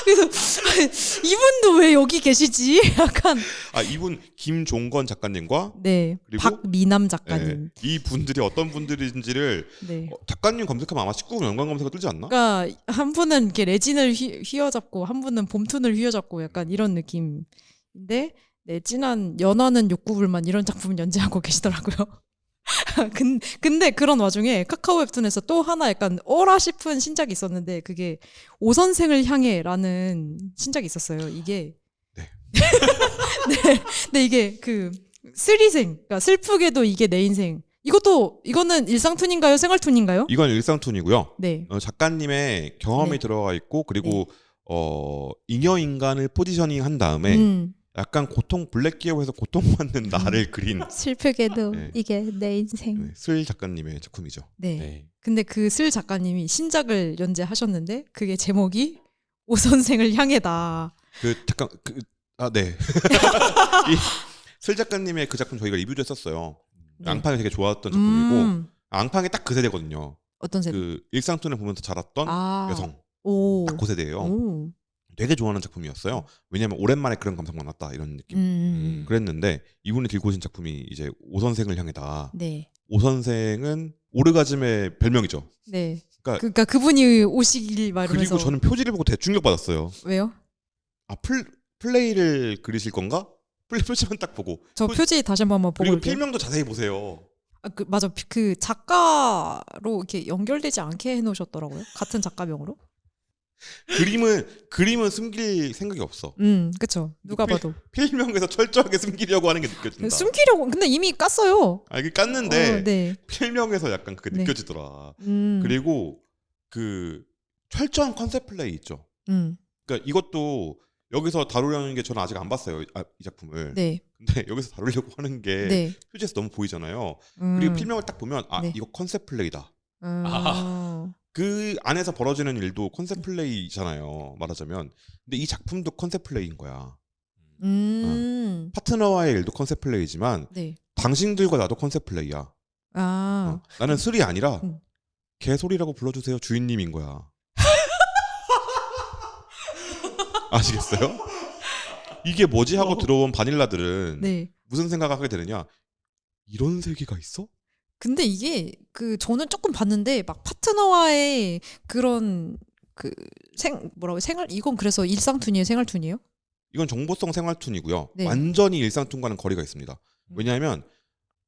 그래서 이분도 왜 여기 계시지? 약간 이분 김종건 작가님과 네 그리고 박미남 작가님. 이 분들이 어떤 분들인지를 네. 작가님 검색하면 아마 19금 연관 검색어 뜨지 않나? 그러니까 한 분은 이렇게 레진을 휘어잡고 한 분은 봄툰을 휘어잡고 약간 이런 느낌인데 네, 진한 연하는 욕구불만 이런 작품을 연재하고 계시더라고요. 근데 그런 와중에 카카오 웹툰에서 또 하나 약간 어라 싶은 신작이 있었는데 그게 오 선생을 향해라는 신작이 있었어요. 이게 네. 네, 이게 쓰리생, 그러니까 슬프게도 이게 내 인생. 이거는 일상툰인가요? 생활툰인가요? 이건 일상툰이고요. 네. 작가님의 경험이 네. 들어가 있고 그리고 잉여 인간을 포지셔닝 한 다음에 약간 블랙 기업에서 고통받는 나를 그린 슬프게도 네. 이게 내 인생. 슬 작가님의 작품이죠. 네. 근데 슬 작가님이 신작을 연재하셨는데 그게 제목이 오 선생을 향해다. 네. 슬 작가님의 그 작품 저희가 리뷰도 했었어요. 네. 앙팡이 되게 좋아했던 작품이고 앙팡이 딱 그 세대거든요. 어떤 세대? 일상툰을 보면서 자랐던 여성. 딱 그 세대예요. 되게 좋아하는 작품이었어요. 왜냐면 오랜만에 그런 감성 만났다 이런 느낌. 그랬는데 이분이 들고 오신 작품이 이제 오 선생을 향해다. 네. 오 선생은 오르가즘의 별명이죠. 네. 그러니까 그분이 오시길 말하면서. 그리고 저는 표지를 보고 대충격 받았어요. 왜요? 플레이를 그리실 건가? 표지만 딱 보고. 저 표지 다시 한번 보고 그리고 올게요. 필명도 자세히 보세요. 맞아. 작가로 이렇게 연결되지 않게 해놓으셨더라고요. 같은 작가명으로. 그림은 숨길 생각이 없어. 그쵸. 누가 봐도. 필명에서 철저하게 숨기려고 하는 게 느껴진다. 숨기려고. 근데 이미 깠어요. 이게 깠는데 네. 필명에서 약간 그게 네. 느껴지더라. 그리고 철저한 컨셉 플레이 있죠. 그러니까 이것도 여기서 다루려는 게 저는 아직 안 봤어요. 이 작품을. 네. 근데 여기서 다루려고 하는 게 네. 표지에서 너무 보이잖아요. 그리고 필명을 딱 보면 네. 이거 컨셉 플레이다. 그 안에서 벌어지는 일도 컨셉 플레이잖아요. 말하자면. 근데 이 작품도 컨셉 플레이인 거야. 파트너와의 일도 컨셉 플레이지만 네. 당신들과 나도 컨셉 플레이야. 나는 술이 아니라 개소리라고 불러주세요 주인님인 거야. 아시겠어요? 이게 뭐지 하고 들어온 바닐라들은 네. 무슨 생각을 하게 되느냐? 이런 세계가 있어? 근데 이게 저는 조금 봤는데 막 파트너와의 그런 생활 이건 그래서 일상툰이에요, 생활툰이에요? 이건 정보성 생활툰이고요. 네. 완전히 일상툰과는 거리가 있습니다. 왜냐하면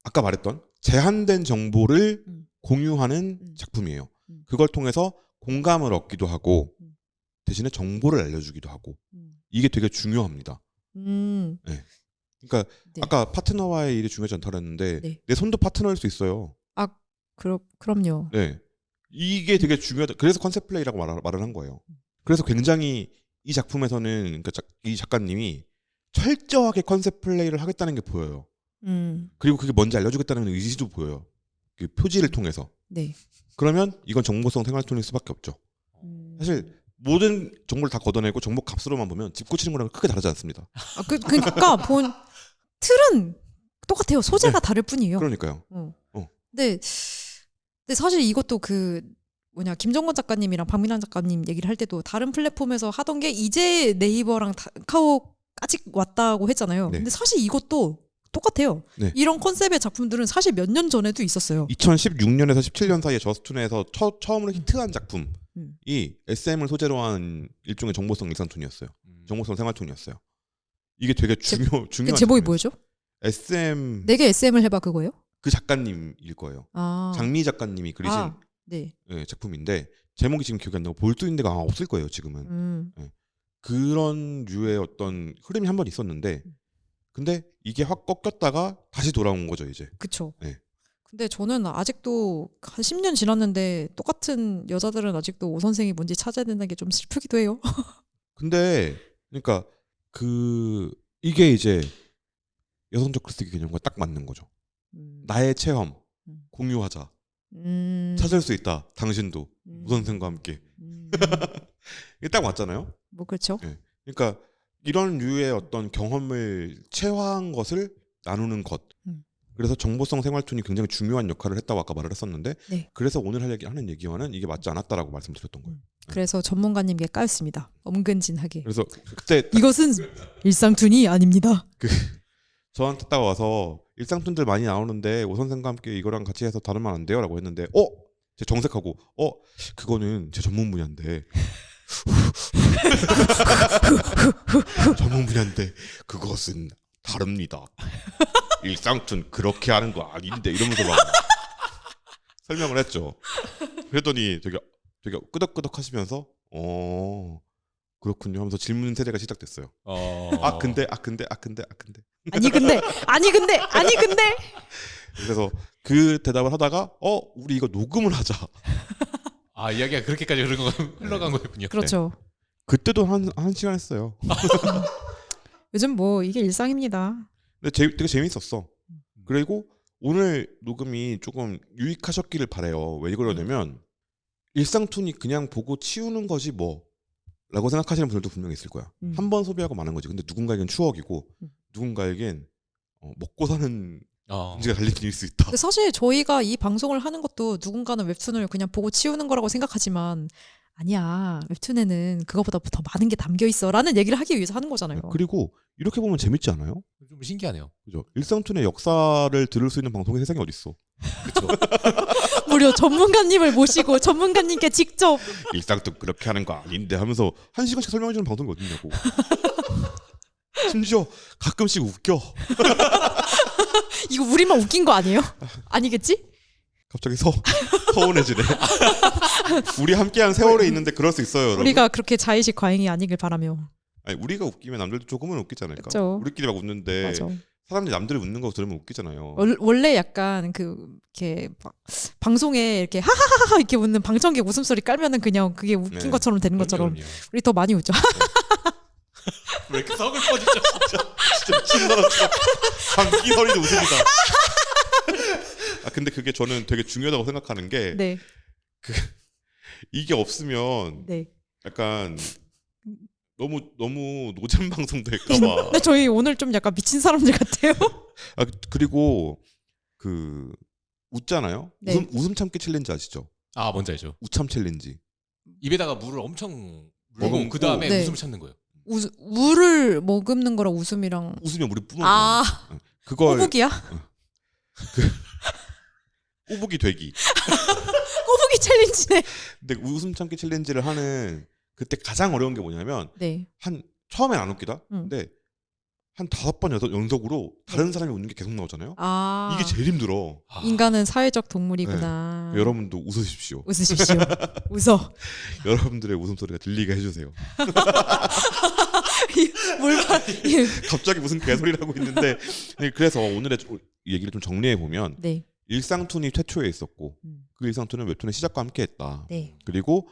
아까 말했던 제한된 정보를 공유하는 작품이에요. 그걸 통해서 공감을 얻기도 하고 대신에 정보를 알려주기도 하고 이게 되게 중요합니다. 네. 그러니까 네. 아까 파트너와의 일이 중요하지 않다고 했는데 네. 내 손도 파트너일 수 있어요. 그럼요. 네. 이게 되게 중요하다. 그래서 컨셉 플레이라고 말을 한 거예요. 그래서 굉장히 이 작품에서는 그러니까 이 작가님이 철저하게 컨셉 플레이를 하겠다는 게 보여요. 그리고 그게 뭔지 알려주겠다는 의지도 보여요. 그 표지를 통해서. 네. 그러면 이건 정보성 생활툰일 수밖에 없죠. 사실 모든 정보를 다 걷어내고 정보 값으로만 보면 집 고치는 거랑 크게 다르지 않습니다. 그러니까 본 틀은 똑같아요. 소재가 네. 다를 뿐이에요. 그러니까요. 근데 사실 이것도 김정건 작가님이랑 박민환 작가님 얘기를 할 때도 다른 플랫폼에서 하던 게 이제 네이버랑 카카오 아직 왔다고 했잖아요. 네. 근데 사실 이것도 똑같아요. 네. 이런 컨셉의 작품들은 사실 몇 년 전에도 있었어요. 2016년에서 17년 사이에 저스툰에서 처음으로 히트한 작품이 SM을 소재로 한 일종의 정보성 일상툰이었어요. 정보성 생활툰이었어요. 이게 되게 중요한 제목이 작품이에요. 뭐였죠? SM 내게 SM을 해봐 그거예요? 그 작가님일 거예요. 장미 작가님이 그리신 네. 예, 작품인데 제목이 지금 기억이 안 나고 볼 수 있는 데가 아마 없을 거예요 지금은. 예. 그런 류의 어떤 흐름이 한 번 있었는데 근데 이게 확 꺾였다가 다시 돌아온 거죠 이제. 그쵸. 네. 근데 저는 아직도 한 10년 지났는데 똑같은 여자들은 아직도 오 선생이 뭔지 찾아야 된다는 게 좀 슬프기도 해요. 근데 그러니까 이게 이제 여성적 글쓰기 개념과 딱 맞는 거죠. 나의 체험 공유하자. 찾을 수 있다. 당신도 오 선생과 함께. 이게 딱 맞잖아요. 뭐 그렇죠. 네. 그러니까 이런 류의 어떤 경험을 체화한 것을 나누는 것. 그래서 정보성 생활툰이 굉장히 중요한 역할을 했다고 아까 말을 했었는데 네. 그래서 오늘 하는 얘기와는 이게 맞지 않았다라고 말씀드렸던 거예요. 그래서 전문가님께 까였습니다. 엄근진하게. 그래서 그때 이것은 일상툰이 아닙니다. 저한테 딱 와서 일상툰들 많이 나오는데 오 선생과 함께 이거랑 같이 해서 다루면 안 돼요? 라고 했는데 제 정색하고 그거는 제 전문 분야인데 전문 분야인데 그것은 다릅니다. 일상툰 그렇게 하는 거 아닌데 이러면서 막 설명을 했죠. 그랬더니 되게 끄덕끄덕 하시면서 그렇군요 하면서 질문 세대가 시작됐어요. 근데 아니 근데 그래서 그 대답을 하다가 우리 이거 녹음을 하자. 이야기가 그렇게까지 흘러간 거였군요. 그렇죠. 네. 그때도 한 시간 했어요. 요즘 뭐 이게 일상입니다. 근데 되게 재밌었어. 그리고 오늘 녹음이 조금 유익하셨기를 바래요. 왜 그러냐면 일상툰이 그냥 보고 치우는 거지 뭐 라고 생각하시는 분들도 분명히 있을 거야. 한 번 소비하고 마는 거지. 근데 누군가에겐 추억이고 누군가에겐 먹고 사는 문제가 달린 일일 수 있다. 근데 사실 저희가 이 방송을 하는 것도 누군가는 웹툰을 그냥 보고 치우는 거라고 생각하지만 아니야. 웹툰에는 그거보다 더 많은 게 담겨 있어라는 얘기를 하기 위해서 하는 거잖아요. 그리고 이렇게 보면 재밌지 않아요? 좀 신기하네요. 그죠? 일상툰의 역사를 들을 수 있는 방송이 세상에 어딨어? 그렇죠. 무려 전문가님을 모시고 전문가님께 직접 일상툰 그렇게 하는 거 아닌데 하면서 1시간씩 설명해주는 방송이 어딨냐고. 심지어 가끔씩 웃겨. 이거 우리만 웃긴 거 아니에요? 아니겠지? 갑자기 서운해지네. 우리 함께한 세월에 있는데 그럴 수 있어요. 여러분. 우리가 그렇게 자의식 과잉이 아니길 바라며. 아니, 우리가 웃기면 남들도 조금은 웃기지 않을까? 그쵸. 우리끼리 막 웃는데 맞아. 사람들이 남들이 웃는 거 들으면 웃기잖아요. 원래 약간 이렇게 막 방송에 이렇게 하하하하 이렇게 웃는 방청객 웃음소리 깔면은 그냥 그게 웃긴 네. 것처럼 되는 것처럼 그럼요. 우리 더 많이 웃죠. 왜 이렇게 서글퍼지죠? 진짜 미친 사람 진짜 감기 소리도 웃습니다. 근데 그게 저는 되게 중요하다고 생각하는 게 네. 이게 없으면 네. 약간 너무 노잼 방송 될까봐. 근데 저희 오늘 좀 약간 미친 사람들 같아요. 그리고 웃잖아요. 네. 웃음 참기 챌린지 아시죠? 아 뭔지 알죠. 우참 챌린지. 입에다가 물을 엄청 먹으면 물고 그 다음에 네. 웃음을 찾는 거예요. 물을 머금는 거랑 웃음이랑 웃으면 물이 뿜어. 아 그걸 꼬북이야? 꼬북이 되기. 꼬북이 챌린지네. 근데 웃음 참기 챌린지를 하는 그때 가장 어려운 게 뭐냐면 네. 처음엔 안 웃기다. 응. 근데 한 5번 연속으로 다른 사람이 웃는 게 계속 나오잖아요. 아 이게 제일 힘들어. 아, 인간은 사회적 동물이구나. 여러분도 웃으십시오. 웃으십시오. 웃어. 여러분들의 웃음소리가 들리게 해주세요. 갑자기 무슨 개소리를 하고 있는데 그래서 오늘의 얘기를 좀 정리해 보면 네. 일상툰이 최초에 있었고 그 일상툰은 웹툰의 시작과 함께했다. 네. 그리고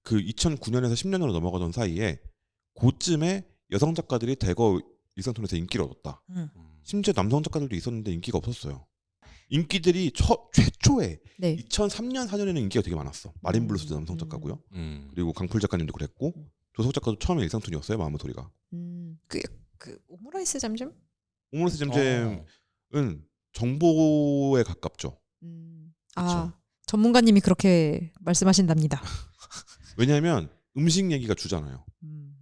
그 2009년에서 10년으로 넘어가던 사이에 그쯤에 여성 작가들이 대거 일상툰에서 인기를 얻었다. 심지어 남성 작가들도 있었는데 인기가 없었어요. 인기들이 최초에 네. 2003년 4년에는 인기가 되게 많았어. 마린 블루스도 남성 작가고요. 그리고 강풀 작가님도 그랬고 조석 작가도 처음에 일상툰이었어요. 마음의 소리가. 그 오므라이스 잠잠? 오므라이스 잼잼은 정보에 가깝죠. 아 전문가님이 그렇게 말씀하신답니다. 왜냐하면 음식 얘기가 주잖아요.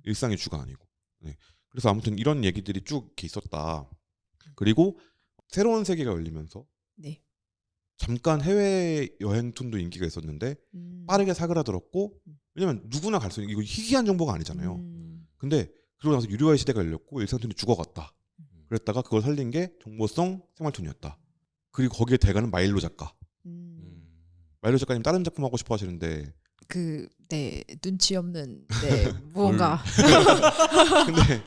일상이 주가 아니고. 네. 그래서 아무튼 이런 얘기들이 쭉 이렇게 있었다. 그리고 새로운 세계가 열리면서 네. 잠깐 해외 여행툰도 인기가 있었는데 빠르게 사그라들었고 왜냐면 누구나 갈 수 있는 이거 희귀한 정보가 아니잖아요. 근데 그러고 나서 유료화의 시대가 열렸고 일상툰이 죽어갔다. 그랬다가 그걸 살린 게 정보성 생활툰이었다. 그리고 거기에 대가는 마일로 작가. 마일로 작가님 다른 작품 하고 싶어 하시는데 네 눈치 없는 네 무언가 근데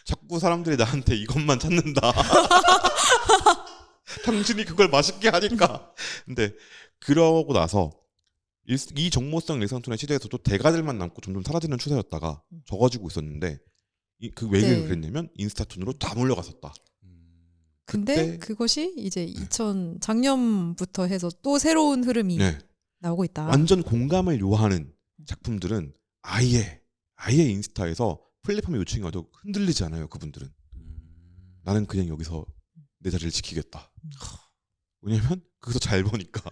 자꾸 사람들이 나한테 이것만 찾는다. 당신이 그걸 맛있게 하니까. 근데 그러고 나서 이 정보성 일상툰의 시대에서도 대가들만 남고 점점 사라지는 추세였다가 적어지고 있었는데 그 왜 네. 그랬냐면 인스타툰으로 다 몰려갔었다. 근데 그때- 그것이 이제 작년부터 해서 또 새로운 흐름이 네. 나오고 있다. 완전 공감을 요하는 작품들은 아예 인스타에서 플랫폼 요청이 와도 흔들리지 않아요. 그분들은. 나는 그냥 여기서 내 자리를 지키겠다. 왜냐면 거기서 잘 버니까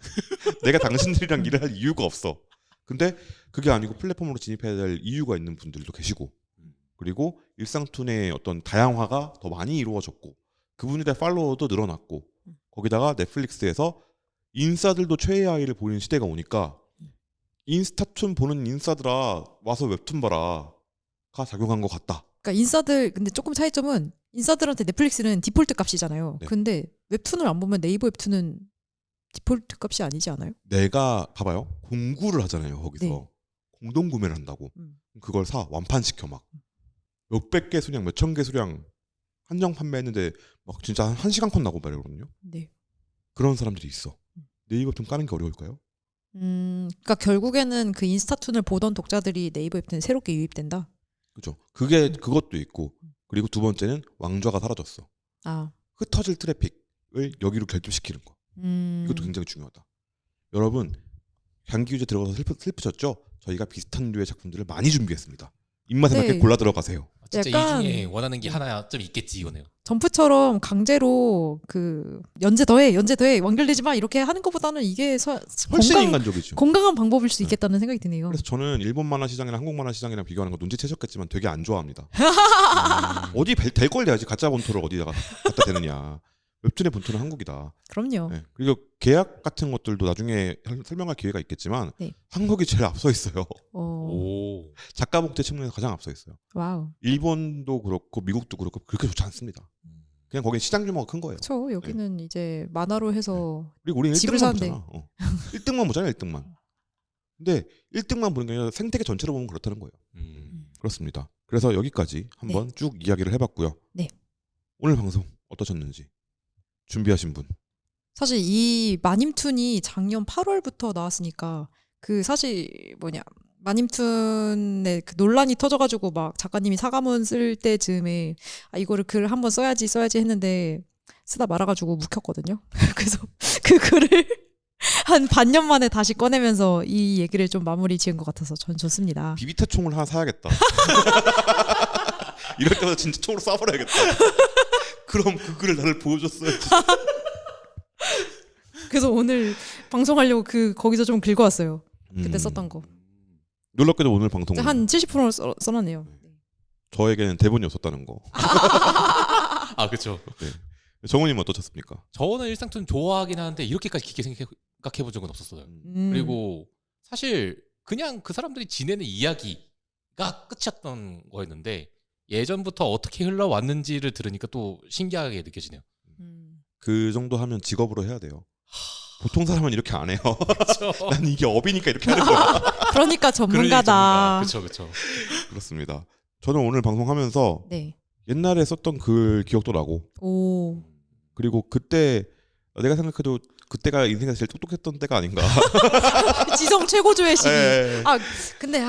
내가 당신들이랑 일을 할 이유가 없어. 근데 그게 아니고 플랫폼으로 진입해야 될 이유가 있는 분들도 계시고 그리고 일상툰의 어떤 다양화가 더 많이 이루어졌고 그분들의 팔로워도 늘어났고 거기다가 넷플릭스에서 인싸들도 최애 아이를 보이는 시대가 오니까 인스타툰 보는 인싸들아 와서 웹툰 봐라가 작용한 것 같다. 그러니까 인싸들 근데 조금 차이점은 인싸들한테 넷플릭스는 디폴트 값이잖아요. 네. 근데 웹툰을 안 보면 네이버 웹툰은 디폴트 값이 아니지 않아요? 내가 봐봐요. 공구를 하잖아요. 거기서 네. 공동 구매를 한다고. 그걸 사 완판시켜 막 몇백 개 수량 몇천 개 수량 한정 판매했는데 막 진짜 한 시간컷 나고 말이거든요. 네. 그런 사람들이 있어. 네이버 웹툰 까는 게 어려울까요? 그러니까 결국에는 그 인스타툰을 보던 독자들이 네이버 웹툰에 새롭게 유입된다. 그죠. 그것도 있고 그리고 두 번째는 왕좌가 사라졌어. 아, 흩어질 트래픽을 여기로 결집시키는 거. 이것도 굉장히 중요하다. 여러분 장기 유제 들어가서 슬프셨죠? 저희가 비슷한 류의 작품들을 많이 준비했습니다. 입맛에 네. 맞게 골라 들어가세요. 진짜 약간- 이 중에 원하는 게 하나 좀 있겠지 이거네요. 점프처럼 강제로 그 연재 더해 완결되지 마 이렇게 하는 것보다는 이게 훨씬 인간적이죠. 건강한 방법일 수 있겠다는 생각이 드네요. 그래서 저는 일본 만화 시장이랑 한국 만화 시장이랑 비교하는 거 눈치채셨겠지만 되게 안 좋아합니다. 어디 될 걸 내야지 가짜 본토를 어디다가 갖다 대느냐. 웹툰의 본토는 한국이다. 그럼요. 네. 그리고 계약 같은 것들도 나중에 설명할 기회가 있겠지만 네. 한국이 제일 앞서 있어요. 오. 작가 복제 측면에서 가장 앞서 있어요. 와우. 일본도 그렇고 미국도 그렇고 그렇게 좋지 않습니다. 그냥 거긴 시장 규모가 큰 거예요. 그렇죠. 여기는 이제 만화로 해서 그리고 우리는 집을 1등만 사는데. 보잖아. 1등만 보잖아요. 1등만. 근데 1등만 보는 게 아니라 생태계 전체로 보면 그렇다는 거예요. 그렇습니다. 그래서 여기까지 한번 쭉 이야기를 해봤고요. 네. 오늘 방송 어떠셨는지 준비하신 분. 사실 이 마님툰이 작년 8월부터 나왔으니까 그 사실 마님툰에 그 논란이 터져가지고 막 작가님이 사과문 쓸 때쯤에 이거를 글 한번 써야지 했는데 쓰다 말아가지고 묵혔거든요. 그래서 그 글을 한 반년 만에 다시 꺼내면서 이 얘기를 좀 마무리 지은 것 같아서 전 좋습니다. 비비타 총을 하나 사야겠다. 이럴 때마다 진짜 총으로 쏴버려야겠다. 그럼 그 글을 나를 보여줬어야지. 그래서 오늘 방송하려고 거기서 좀 긁어왔어요. 그때 음. 썼던 거. 놀랍게도 오늘 방송은 한 70%를 써놨네요. 저에게는 대본이 없었다는 거. 아 그렇죠. 정우님 어떠셨습니까? 저는 일상툰 좋아하긴 하는데 이렇게까지 깊게 생각해 본 적은 없었어요. 그리고 사실 그냥 그 사람들이 지내는 이야기가 끝이었던 거였는데 예전부터 어떻게 흘러왔는지를 들으니까 또 신기하게 느껴지네요. 그 정도 하면 직업으로 해야 돼요. 보통 사람은 이렇게 안 해요. 그렇죠. 난 이게 업이니까 이렇게 하는 거야. 그러니까 전문가다. 그렇죠. 그렇습니다. 저는 오늘 방송하면서 네. 옛날에 썼던 글 기억도 나고 오. 그리고 그때 내가 생각해도 그때가 인생에서 제일 똑똑했던 때가 아닌가. 지성 최고조의 시기. 예. 근데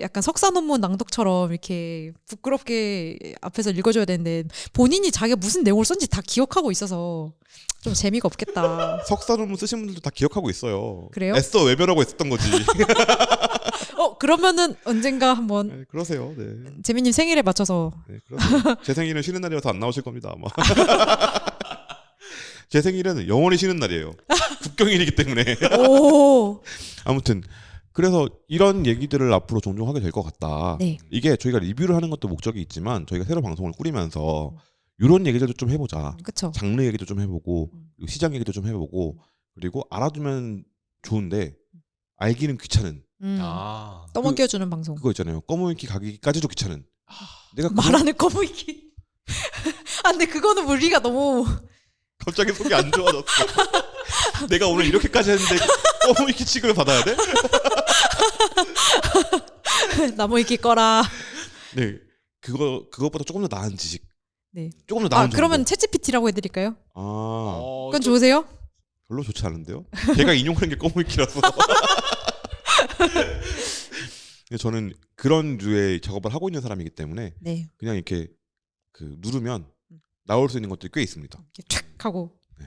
약간 석사 논문 낭독처럼 이렇게 부끄럽게 앞에서 읽어줘야 되는데 본인이 자기가 무슨 내용을 썼는지 다 기억하고 있어서 좀 재미가 없겠다. 석사 논문 쓰신 분들도 다 기억하고 있어요. 그래요? 애써 외면하고 있었던 거지. 그러면은 언젠가 한번 네, 그러세요. 네. 재민님 생일에 맞춰서 네, 그러세요. 제 생일은 쉬는 날이라서 안 나오실 겁니다 아마. 제 생일은 영원히 쉬는 날이에요. 국경일이기 때문에. 오. 아무튼 그래서 이런 얘기들을 앞으로 종종 하게 될 것 같다. 네. 이게 저희가 리뷰를 하는 것도 목적이 있지만 저희가 새로 방송을 꾸리면서 이런 얘기들도 좀 해보자. 그렇죠. 장르 얘기도 좀 해보고 그리고 시장 얘기도 좀 해보고 그리고 알아두면 좋은데 알기는 귀찮은 떠먹여주는 방송. 그거 있잖아요. 검은위키 가기까지도 귀찮은. 내가 말하는 거무이기. 근데 그거는 우리가 너무 갑자기 속이 안 좋아졌어. 내가 오늘 이렇게까지 했는데 검은위키 취급을 받아야 돼? 나무위키 꺼라. 네, 그것보다 조금 더 나은 지식. 네. 조금 더 나은. 그러면 챗GPT라고 해드릴까요? 그건 좀 좋으세요? 별로 좋지 않은데요. 걔가 인용하는 게 검은위키라서. 저는 그런 류의 작업을 하고 있는 사람이기 때문에 네. 그냥 이렇게 누르면 나올 수 있는 것들이 꽤 있습니다. 이렇게 촥 하고 네.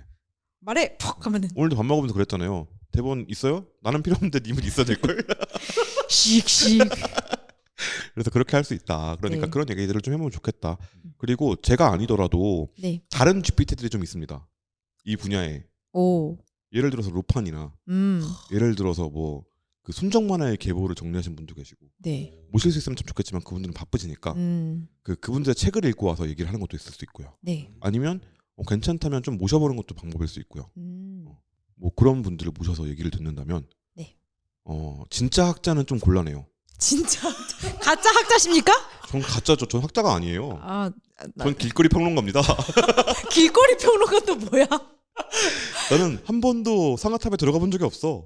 말해 푹 하면은 오늘도 밥 먹으면서 그랬잖아요. 대본 있어요? 나는 필요 없는데 님은 있어야 될 걸. 씩씩. 그래서 그렇게 할 수 있다. 그러니까 네. 그런 얘기들을 좀 해보면 좋겠다. 그리고 제가 아니더라도 네. 다른 GPT들이 좀 있습니다. 이 분야에. 오. 예를 들어서 로판이나 예를 들어서 뭐 그 순정 만화의 계보를 정리하신 분도 계시고 네. 모실 수 있으면 참 좋겠지만 그분들은 바쁘시니까 그분들의 책을 읽고 와서 얘기를 하는 것도 있을 수 있고요. 네. 아니면 괜찮다면 좀 모셔보는 것도 방법일 수 있고요. 뭐 그런 분들을 모셔서 얘기를 듣는다면 네. 진짜 학자는 좀 곤란해요. 진짜 가짜 학자십니까? 전 가짜죠. 전 학자가 아니에요. 전 길거리 평론가입니다. 길거리 평론가도 뭐야? 나는 한 번도 상아탑에 들어가 본 적이 없어.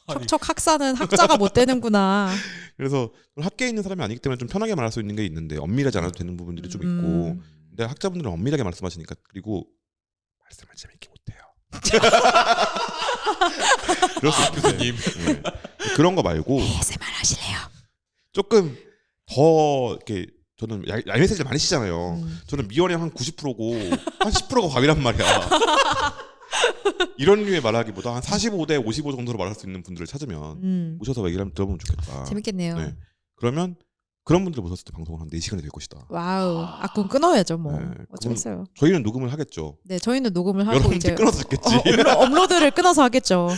척척 학사는 학자가 못 되는구나. 그래서 학계에 있는 사람이 아니기 때문에 좀 편하게 말할 수 있는 게 있는데 엄밀하지 않아도 되는 부분들이 좀 있고 근데 학자분들은 엄밀하게 말씀하시니까 그리고 말씀을 재밌게 못해요. 그럴 수 있겠어요. 교수님. 네. 그런 거 말고 ASMR 하실래요? 조금 더 이렇게 저는 얄미새를 많이 쓰잖아요. 저는 미원이 한 90%고 한 10%가 과밀한 말이야. 이런 류의 말하기보다 한 45대 55 정도로 말할 수 있는 분들을 찾으면 모셔서 얘기를 한번 들어보면 좋겠다. 재밌겠네요. 네. 그러면 그런 분들 모셨을 때 방송을 한 4시간이 될 것이다. 와우. 그럼 끊어야죠 뭐. 네, 어쩌겠어요. 저희는 녹음을 하겠죠. 네, 저희는 녹음을 하고 여러분들 이제 끊어서 듣겠지. 업로드를 끊어서 하겠죠.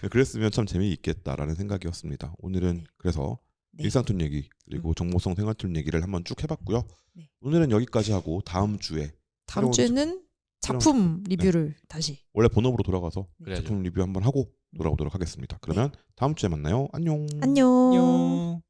네, 그랬으면 참 재미있겠다라는 생각이었습니다. 오늘은 그래서 네. 일상툰 얘기 그리고 정보성 생활툰 얘기를 한번 쭉 해봤고요. 네. 오늘은 여기까지 하고 다음 주에 다음 주에는 작품 리뷰를 다시. 원래 본업으로 돌아가서 그래야죠. 작품 리뷰 한번 하고 돌아오도록 하겠습니다. 그러면 다음 주에 만나요. 안녕. 안녕. 안녕.